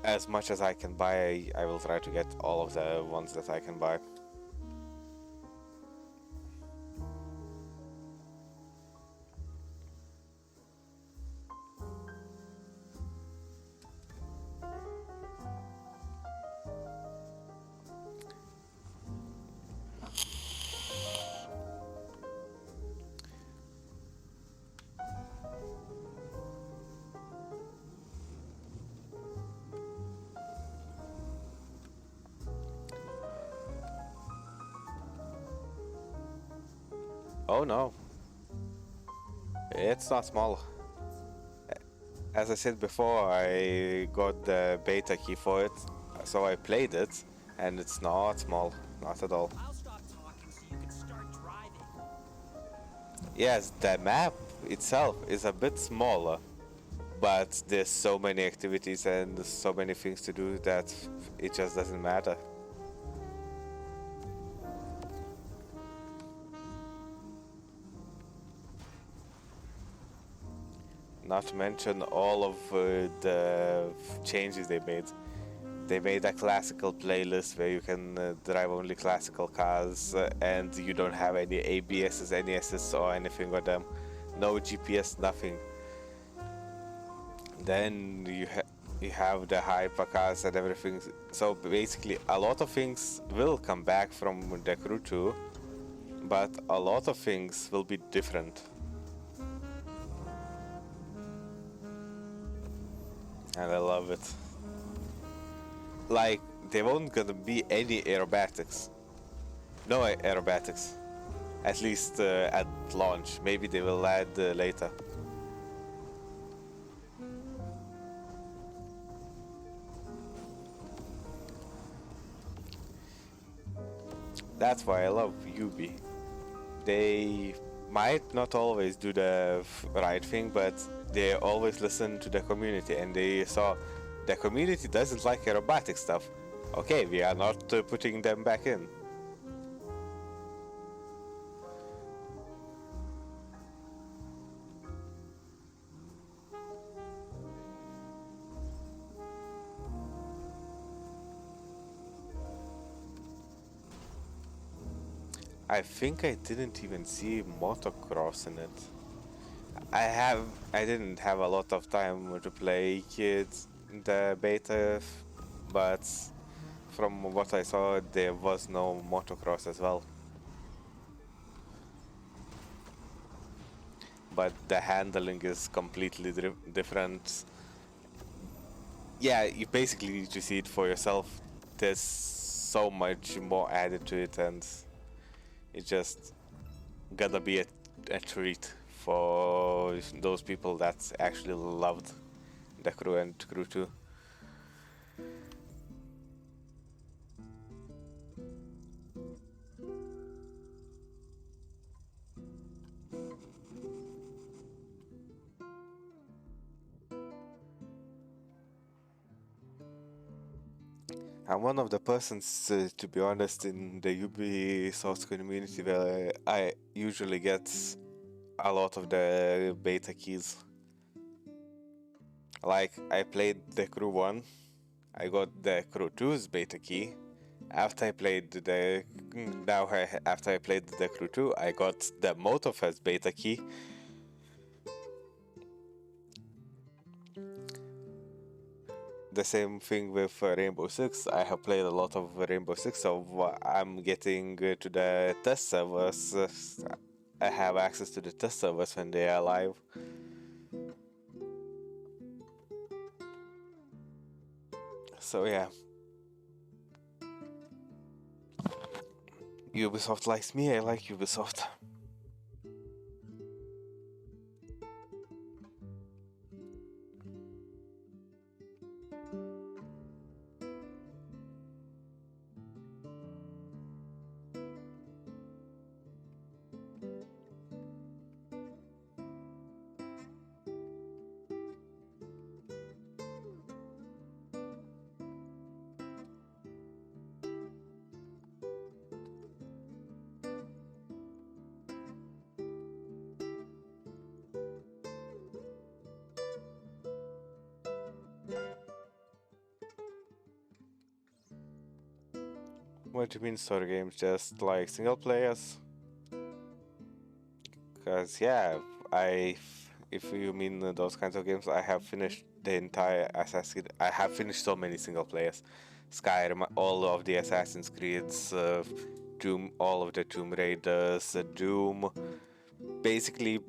as much as I can buy, I will try to get all of the ones that I can buy. Oh no, it's not small. As I said before, I got the beta key for it, so I played it, and it's not small, not at all. I'll stop talking so you can start driving. Yes, the map itself is a bit smaller, but there's so many activities and so many things to do that it just doesn't matter. Not to mention all of the changes they made. They made a classical playlist where you can drive only classical cars and you don't have any ABSs, NESs or anything with them. No GPS, nothing. Then you have the hypercars and everything. So basically a lot of things will come back from the Crew 2, but a lot of things will be different. And I love it. Like, there won't gonna be any aerobatics. No aerobatics. At least at launch. Maybe they will add later. That's why I love Ubi. They might not always do the right thing, but they always listen to the community, and they saw the community doesn't like aerobatic stuff. Okay, we are not putting them back in. I think I didn't even see motocross in it. I didn't have a lot of time to play kids the beta, but from what I saw, there was no motocross as well. But the handling is completely different. Yeah, you basically need to see it for yourself. There's so much more added to it, and it's just gonna be a treat for those people that actually loved the Crew and Crew 2. I'm one of the persons, to be honest, in the Ubisoft community where I usually get a lot of the beta keys. Like, I played the Crew 1, I got the Crew 2's beta key. After I played the Crew 2, I got the Motorfest beta key. The same thing with Rainbow Six. I have played a lot of Rainbow Six, so I'm getting to the test servers. I have access to the test servers when they are live. So yeah. Ubisoft likes me, I like Ubisoft. What do you mean story games? Just like single players? Cause yeah, I if you mean those kinds of games, I have finished the entire Assassin's. I have finished so many single players, Skyrim, all of the Assassin's Creeds, Doom, all of the Tomb Raiders, Doom. Basically,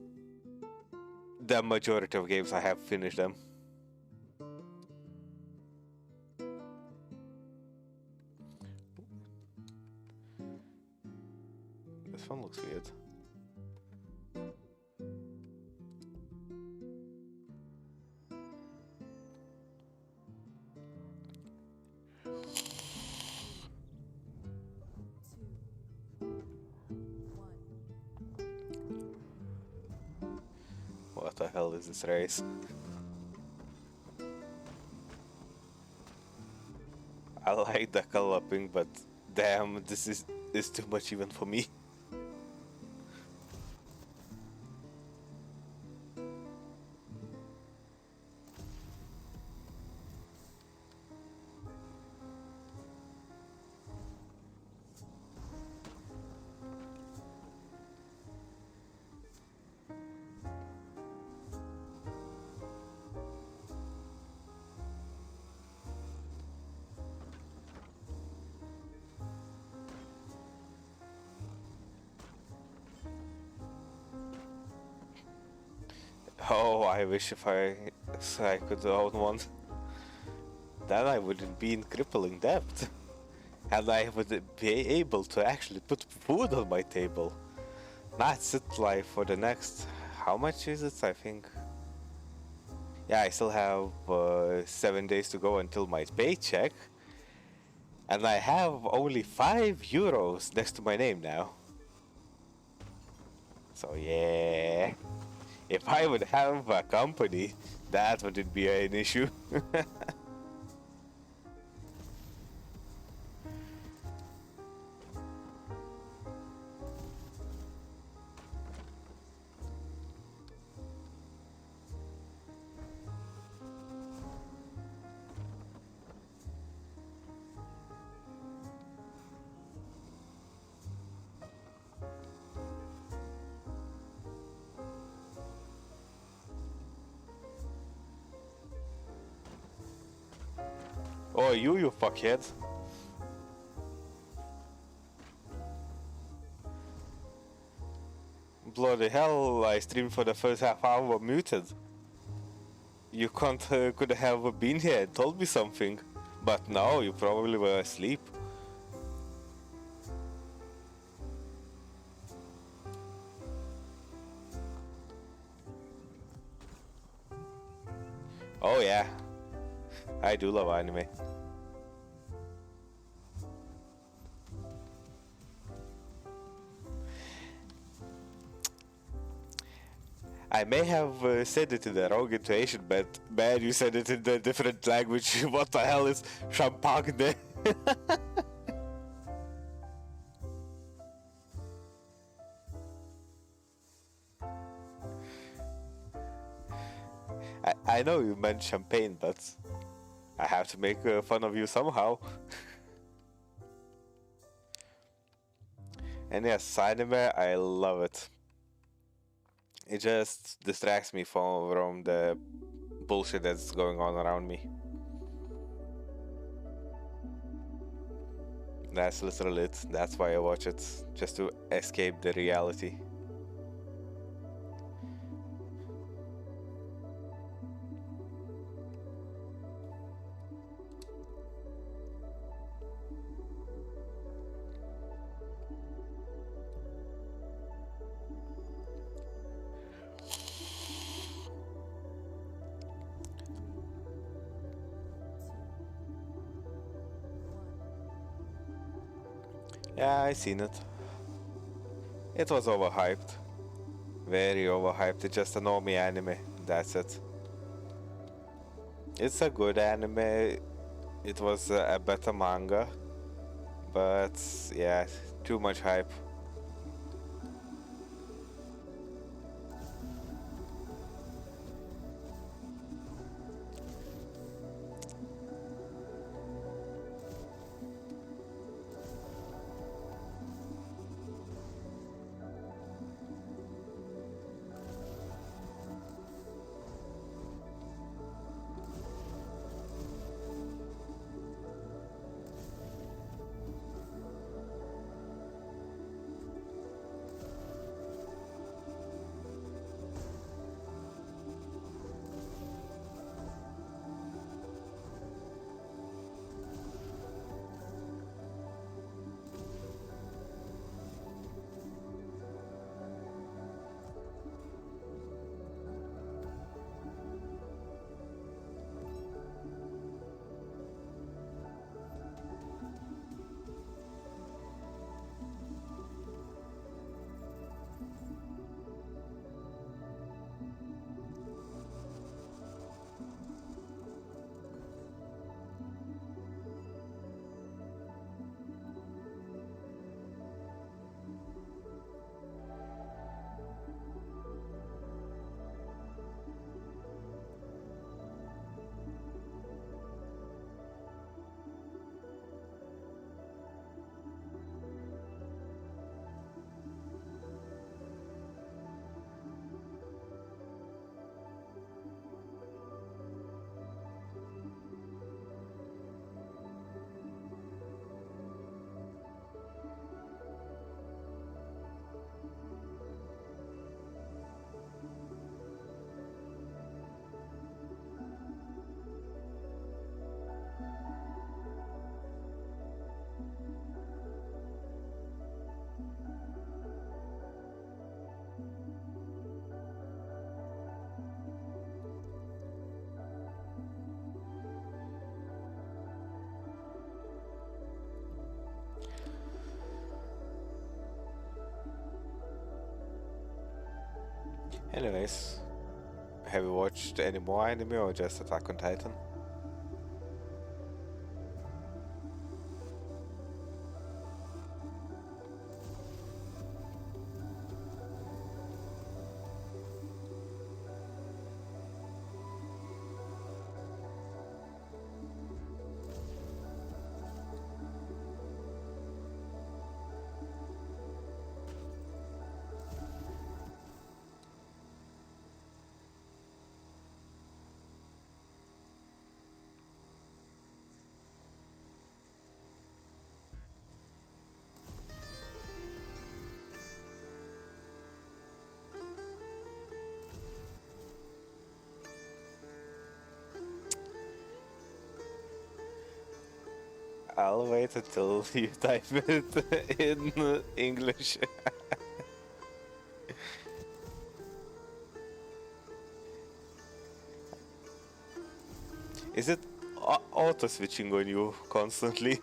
the majority of games I have finished them. This one looks weird. What the hell is this race? I like the colorping, but damn, this is too much even for me. Oh, I wish if I could own one. Then I wouldn't be in crippling debt. And I would be able to actually put food on my table. Not sit like for the next... How much is it, I think? Yeah, I still have 7 days to go until my paycheck. And I have only 5 euros next to my name now. So yeah... If I would have a company, that wouldn't be an issue. Oh, you fuckhead. Bloody hell, I streamed for the first half hour muted. You could have been here and told me something. But no, you probably were asleep. Oh yeah, I do love anime. I may have said it in the wrong intonation, but man, you said it in a different language. What the hell is champagne? I know you meant champagne, but I have to make fun of you somehow. And yes, anime, I love it. It just distracts me from the bullshit that's going on around me. That's literally it. That's why I watch it, just to escape the reality. Yeah, I seen it. It was overhyped. Very overhyped. It's just a normie anime. That's it. It's a good anime. It was a better manga. But yeah, too much hype. Anyways, have you watched any more anime or just Attack on Titan? I'll wait until you type it in English. Is it auto switching on you constantly?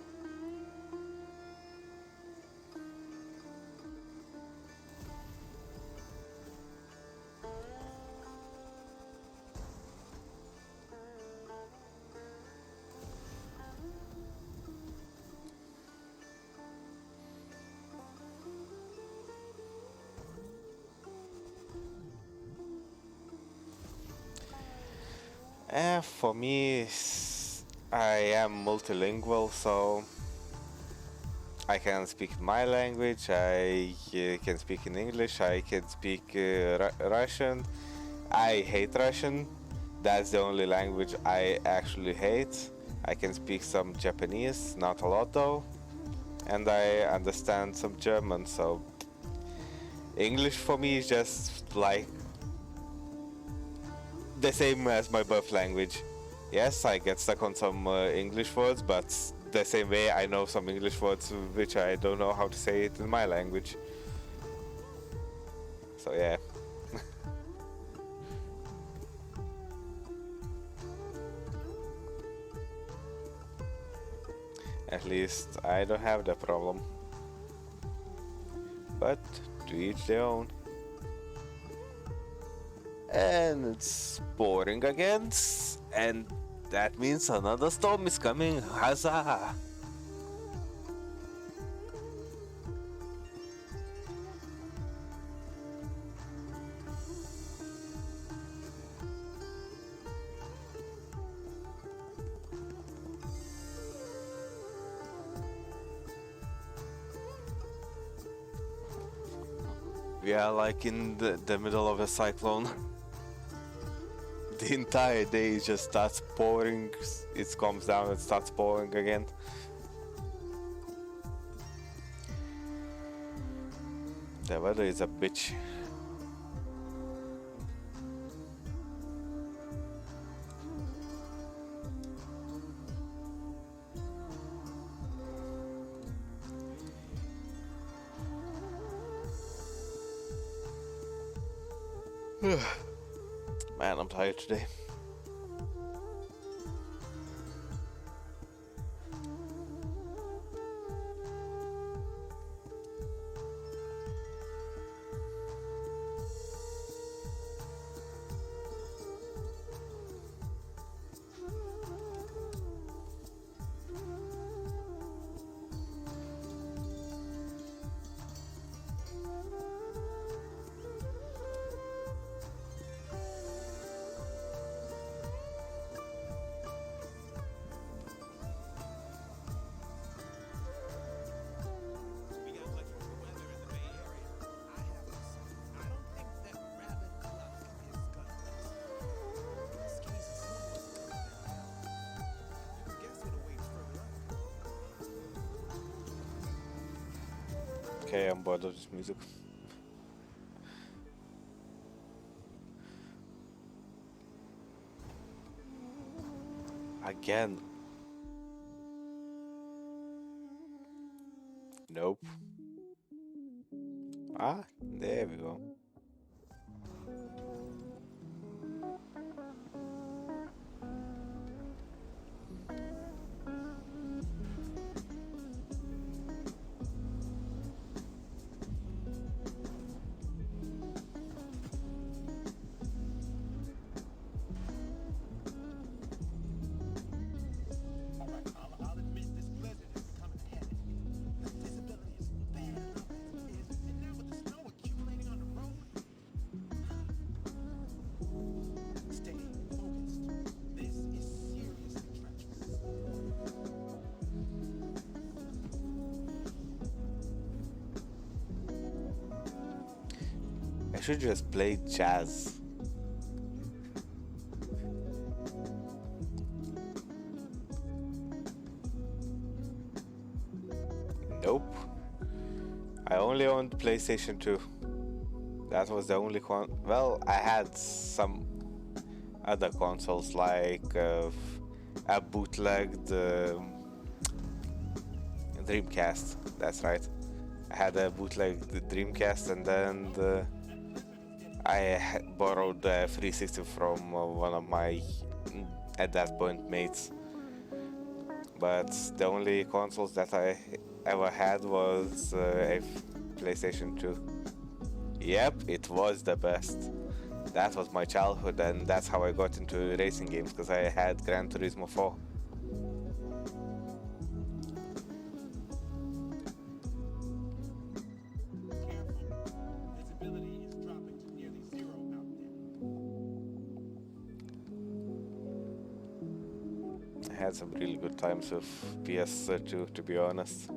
For me, I am multilingual, so I can speak my language, I can speak in English, I can speak Russian. I hate Russian. That's the only language I actually hate. I can speak some Japanese, not a lot though. And I understand some German, so English for me is just like the same as my birth language. Yes, I get stuck on some English words, but the same way I know some English words which I don't know how to say it in my language. So yeah. At least I don't have that problem. but to each their own. And it's pouring again, and that means another storm is coming. Huzzah! We are like in the middle of a cyclone. The entire day just starts pouring, it calms down, it starts pouring again. The weather is a bitch. Man, I'm tired today. We got lucky with the weather in the Bay Area. I have to say, I don't think that rabbit luck is gutless. Skis and snowboards are coming down now. You can guess what awaits further up. Okay, I'm bored of this music. Again. Nope. Ah, there we go. I'll admit this blizzard is becoming heavy. The visibility is bad enough as it is, and now with the snow accumulating on the road. Stay focused. This is seriously treacherous. I should just play jazz. Nope. I only owned PlayStation 2. That was the only well, I had some other consoles like a bootlegged Dreamcast. That's right. I had a bootlegged Dreamcast, and then I borrowed the 360 from one of my, at that point, mates. But the only consoles that I ever had was a PlayStation 2. Yep, it was the best. That was my childhood, and that's how I got into racing games, because I had Gran Turismo 4. Visibility is dropping to nearly zero out there. I had some really good times with PS2, to be honest.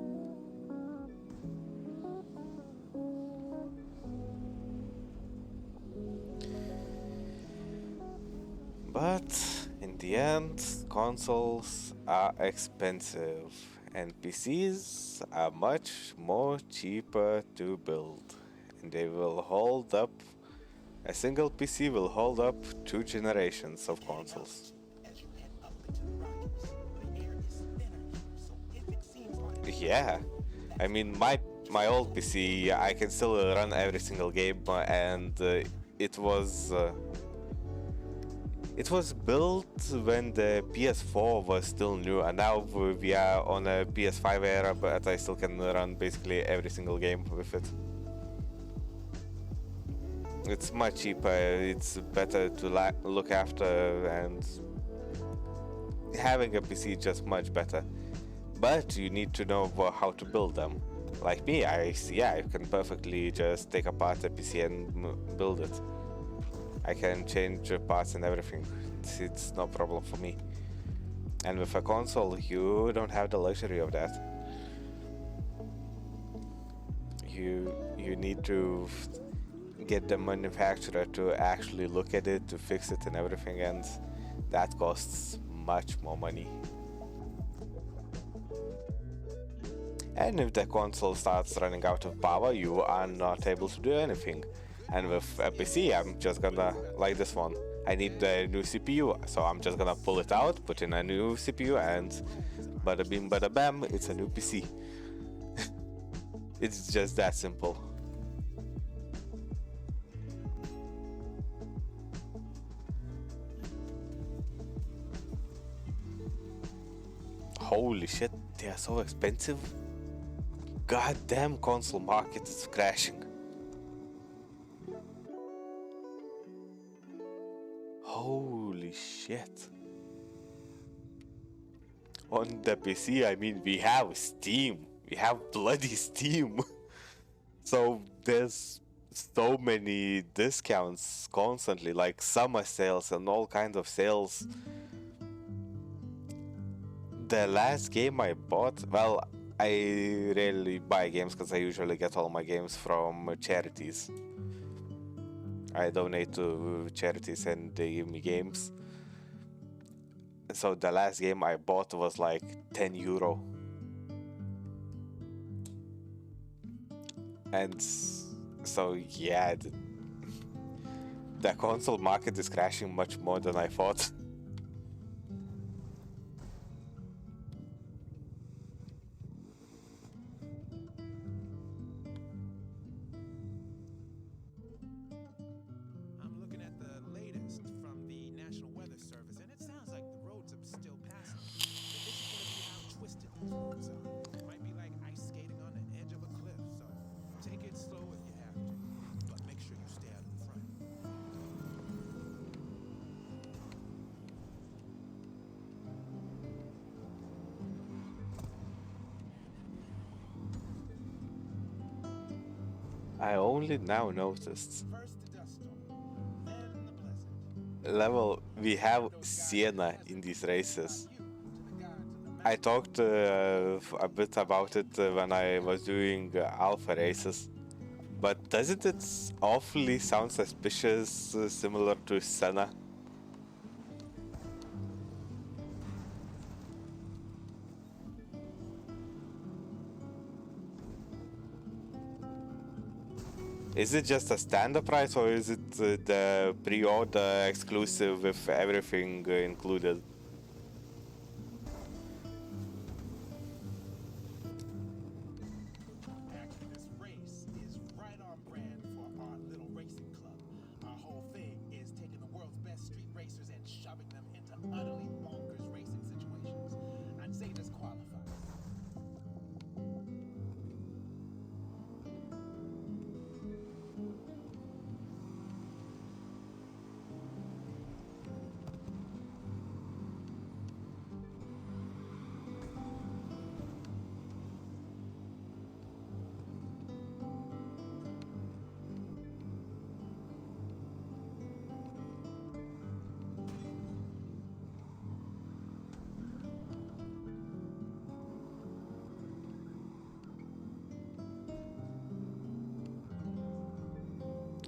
But in the end, consoles are expensive, and PCs are much more cheaper to build, and they will hold up. A single PC will hold up 2 generations of consoles. As you head up into the Rockies, the air is thinner here, so if it seems like Yeah, I mean my old PC, I can still run every single game, and it was built when the PS4 was still new, and now we are on a PS5 era, but I still can run basically every single game with it. It's much cheaper. It's better to look after, and having a PC is just much better. But you need to know how to build them. Like me, I can perfectly just take apart a PC and build it. I can change parts and everything. It's no problem for me. And with a console, you don't have the luxury of that. You need to get the manufacturer to actually look at it, to fix it and everything, and that costs much more money. And if the console starts running out of power, you are not able to do anything. And with a PC, I'm just gonna, like this one, I need the new CPU, so I'm just gonna pull it out, put in a new CPU, and bada bing bada bam, it's a new PC. It's just that simple. Holy shit, they are so expensive. Goddamn, console market is crashing. Holy shit. On the PC, I mean, we have Steam. We have bloody Steam. So there's so many discounts constantly, like summer sales and all kinds of sales. The last game I bought, well, I rarely buy games because I usually get all my games from charities. I donate to charities and they give me games. So the last game I bought was like €10. And so yeah, the console market is crashing much more than I thought. I'm looking at the latest from the National Weather Service, and it sounds like the roads are still passing. But this is going to be how twisted these roads are. It might be like ice skating on the edge of a cliff, so take it slow if you have to. But make sure you stay out in front. I only now noticed. First the dust storm, then the blizzard. Level, we have Sienna in these races. I talked a bit about it when I was doing alpha races, but doesn't it awfully sound suspicious, similar to Senna? Is it just a standard price, or is it the pre-order exclusive with everything included? Actually, this race is right on brand for our little racing club. Our whole thing is taking the world's best street racers and shoving them into utterly bonkers racing situations. I'd say this qualifies.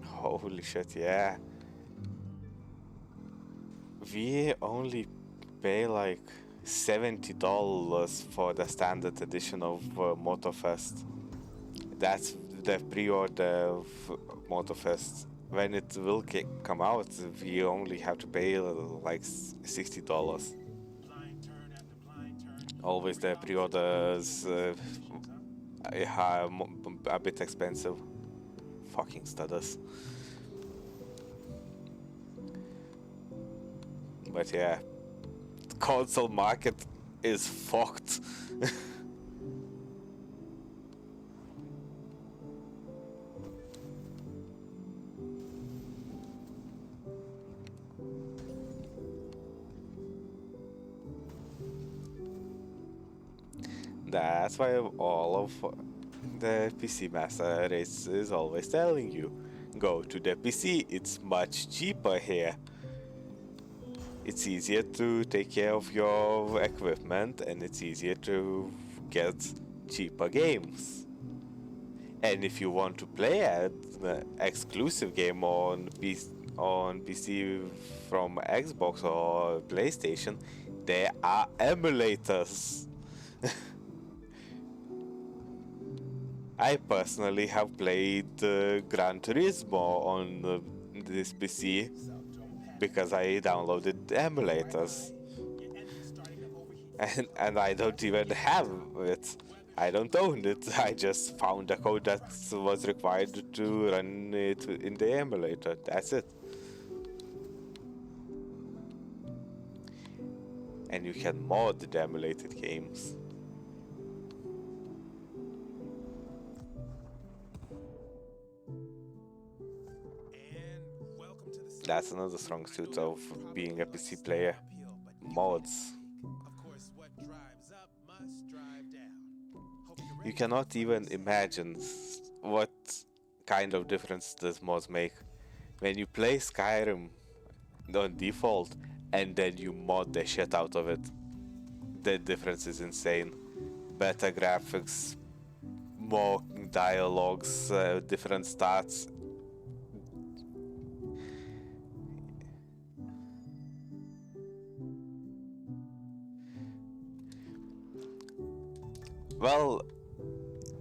Holy shit, yeah. We only pay like $70 for the standard edition of Motorfest. That's the pre-order of Motorfest. When it will come out, we only have to pay like $60. Blind turn after blind turn. Always the pre-orders a bit expensive. Fucking studders. But yeah, the console market is fucked. That's why all of the PC Master Race is always telling you, go to the PC, it's much cheaper here. It's easier to take care of your equipment and it's easier to get cheaper games. And if you want to play an exclusive game on PC from Xbox or PlayStation, there are emulators. I personally have played Gran Turismo on this PC because I downloaded emulators. And I don't even have it. I don't own it. I just found a code that was required to run it in the emulator. That's it. And you can mod the emulated games. And welcome to the That's another strong suit of being a PC player. Mods. Of course, what drives up must drive down. Hope you're ready. You cannot even imagine what kind of difference does mods make. When you play Skyrim on default and then you mod the shit out of it, the difference is insane. Better graphics, more dialogues, different stats. Well,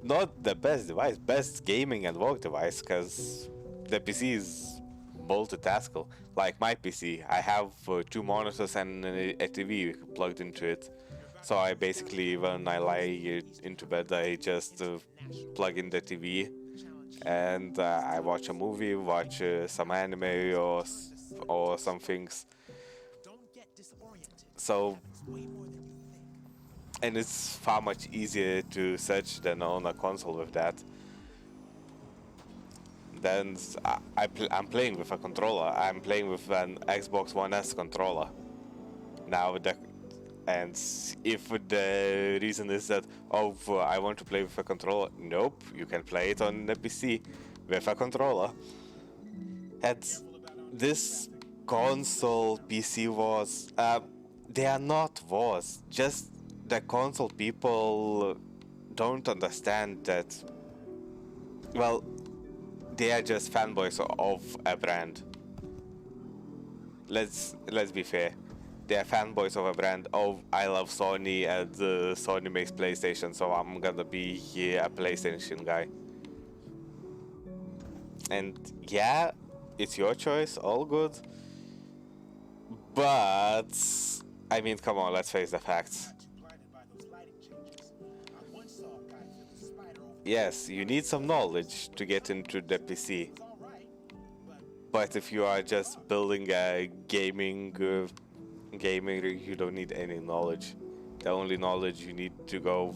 not the best device, best gaming and work device, because the PC is multitaskable. Like my PC, I have two monitors and a TV plugged into it. So I basically, when I lie into bed, I just plug in the TV and I watch a movie, watch some anime or some things. Don't get disoriented. So, Way more than you think. and it's far much easier to search than on a console with that. Then I'm playing with a controller. I'm playing with an Xbox One S controller. Now and if the reason is that, oh, I want to play with a controller, nope, you can play it on the PC with a controller. And this console PC wars, they are not wars, just the console people don't understand that, well, they are just fanboys of a brand. Let's be fair. They are fanboys of a brand. Oh, I love Sony and Sony makes PlayStation, so I'm gonna be a PlayStation guy. And yeah, it's your choice, all good. But I mean, come on, let's face the facts. Blinded by those lighting changes. I once saw a guy flip a spider over. Yes, you need some knowledge to get into the PC. It's all right, But if you are just building a gaming, you don't need any knowledge. The only knowledge you need to go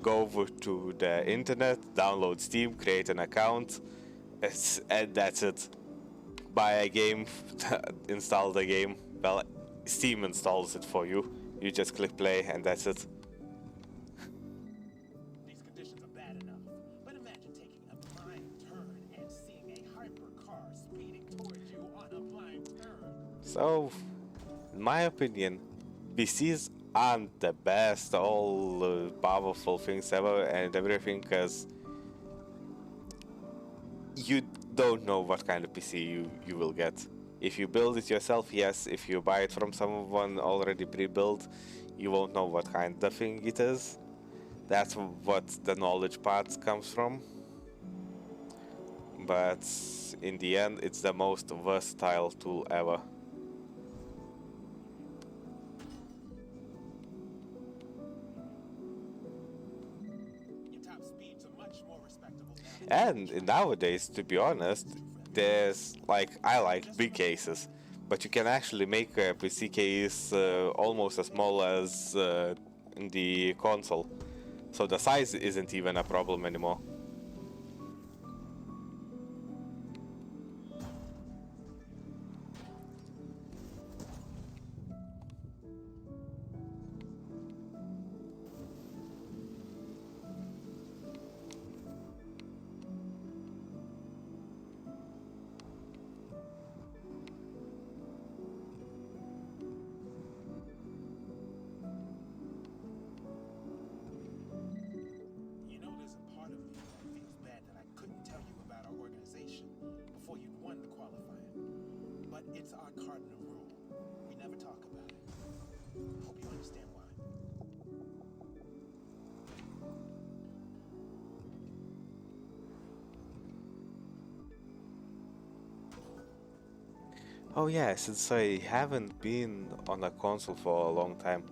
over to the internet, download Steam, create an account, and that's it. Buy a game, install the game. Well, Steam installs it for you. You just click play, and that's it. these conditions are bad enough. But imagine taking a blind turn and seeing a hypercar speeding towards you on a blind turn. So, in my opinion, PCs aren't the best, all powerful things ever and everything, because you don't know what kind of PC you will get. If you build it yourself, yes. If you buy it from someone already pre-built, you won't know what kind of thing it is. That's what the knowledge part comes from. But in the end, it's the most versatile tool ever. Your top speeds are much more respectable now. And nowadays, to be honest, there's I like big cases, but you can actually make a PC case almost as small as the console. So the size isn't even a problem anymore. our cardinal rule. We never talk about it. Hope you understand why. Oh yeah, since I haven't been on a console for a long time,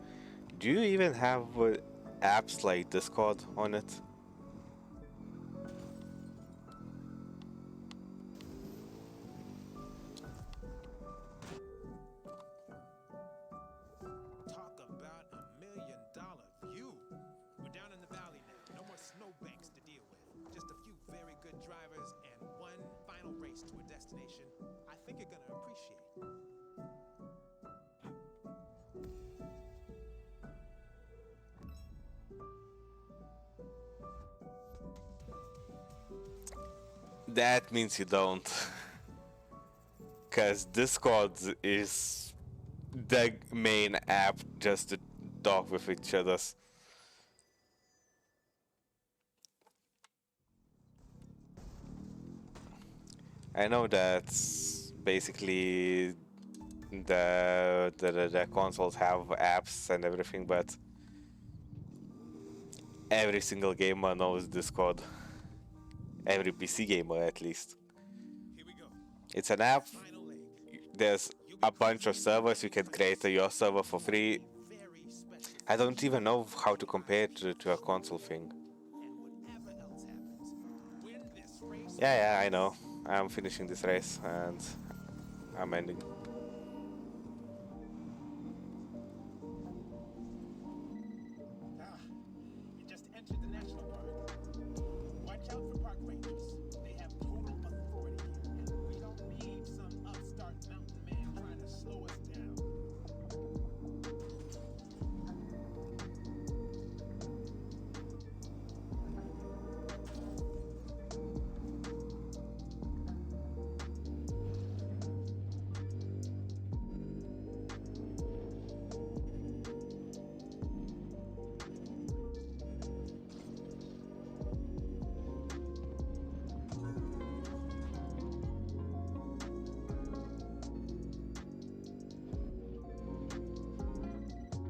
do you even have apps like Discord on it? Talk about $1 million view. We're down in the valley now. No more snowbanks to deal with. Just a few very good drivers and one final race to a destination I think you're gonna appreciate. That means you don't. Because Discord is the main app just to talk with each other. I know that's basically the consoles have apps and everything, but every single gamer knows Discord. Every PC gamer, at least. Here we go. It's an app. Final leg. There's a bunch of servers. You can create your server for free. Very special. I don't even know how to compare it to a console thing. And whatever else happens, win this race. Yeah, I know. I'm finishing this race and I'm ending. You just entered the national park. Watch out for park rangers. They have total authority here, and we don't need some upstart mountain man trying to slow us down.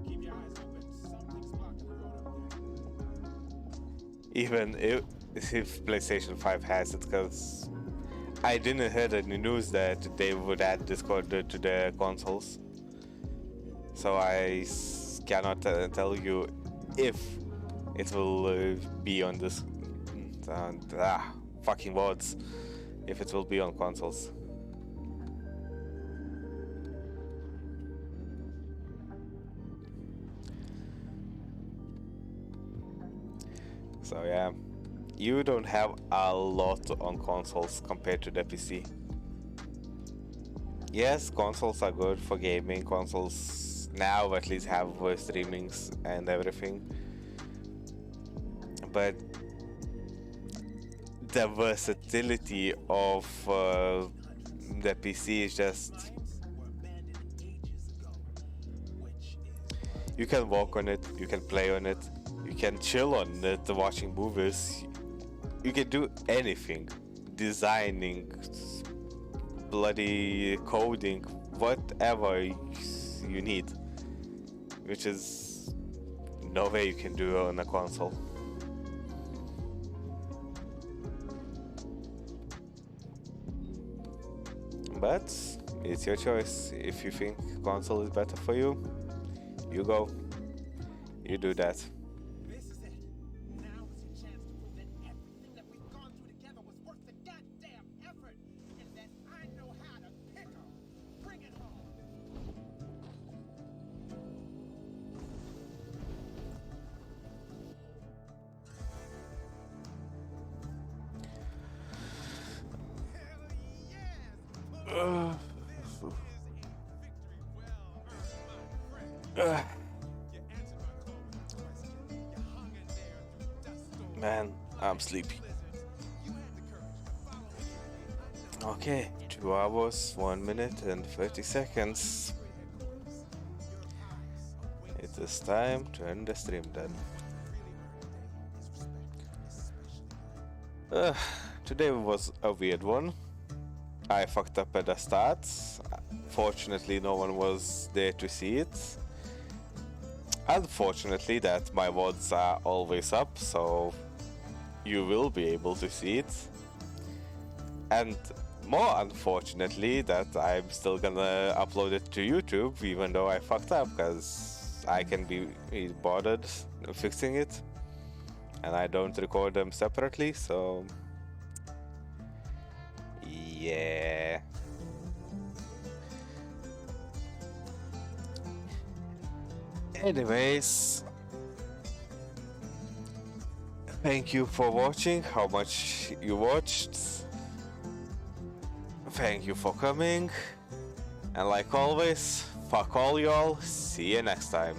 Keep your eyes open. Something's blocking the road up there. Even if PlayStation 5 has it, because I didn't hear any news that they would add Discord to the consoles. So I cannot tell you if it will be on this fucking VODs, if it will be on consoles. So yeah, you don't have a lot on consoles compared to the PC. Yes, consoles are good for gaming. Consoles now at least have streamings and everything. But the versatility of the PC is just... You can walk on it, you can play on it, you can chill on it watching movies. You can do anything. Designing, bloody coding, whatever you need. Which is no way you can do on a console. But it's your choice. If you think console is better for you, you go. You do that. This is it. Now is your chance to prove that everything that we've gone through together was worth the goddamn effort, and that I know how to pick 'em. Bring it home. Hell yes! This is a victory well earned, my friend. You answered my call with a question. You hung in there through dust storms, Man, I'm sleepy. blizzards. You had the courage to follow me. I know Okay, 2 hours, 1 minute and 30 seconds. It is time to end the stream then. Today was a weird one. I fucked up at the start. Fortunately, no one was there to see it. Unfortunately, that my VODs are always up, so you will be able to see it. And more unfortunately, that I'm still gonna upload it to YouTube, even though I fucked up, because I can be bothered fixing it, and I don't record them separately, so yeah. Anyways, thank you for watching, how much you watched. Thank you for coming. And like always, fuck all y'all. See you next time.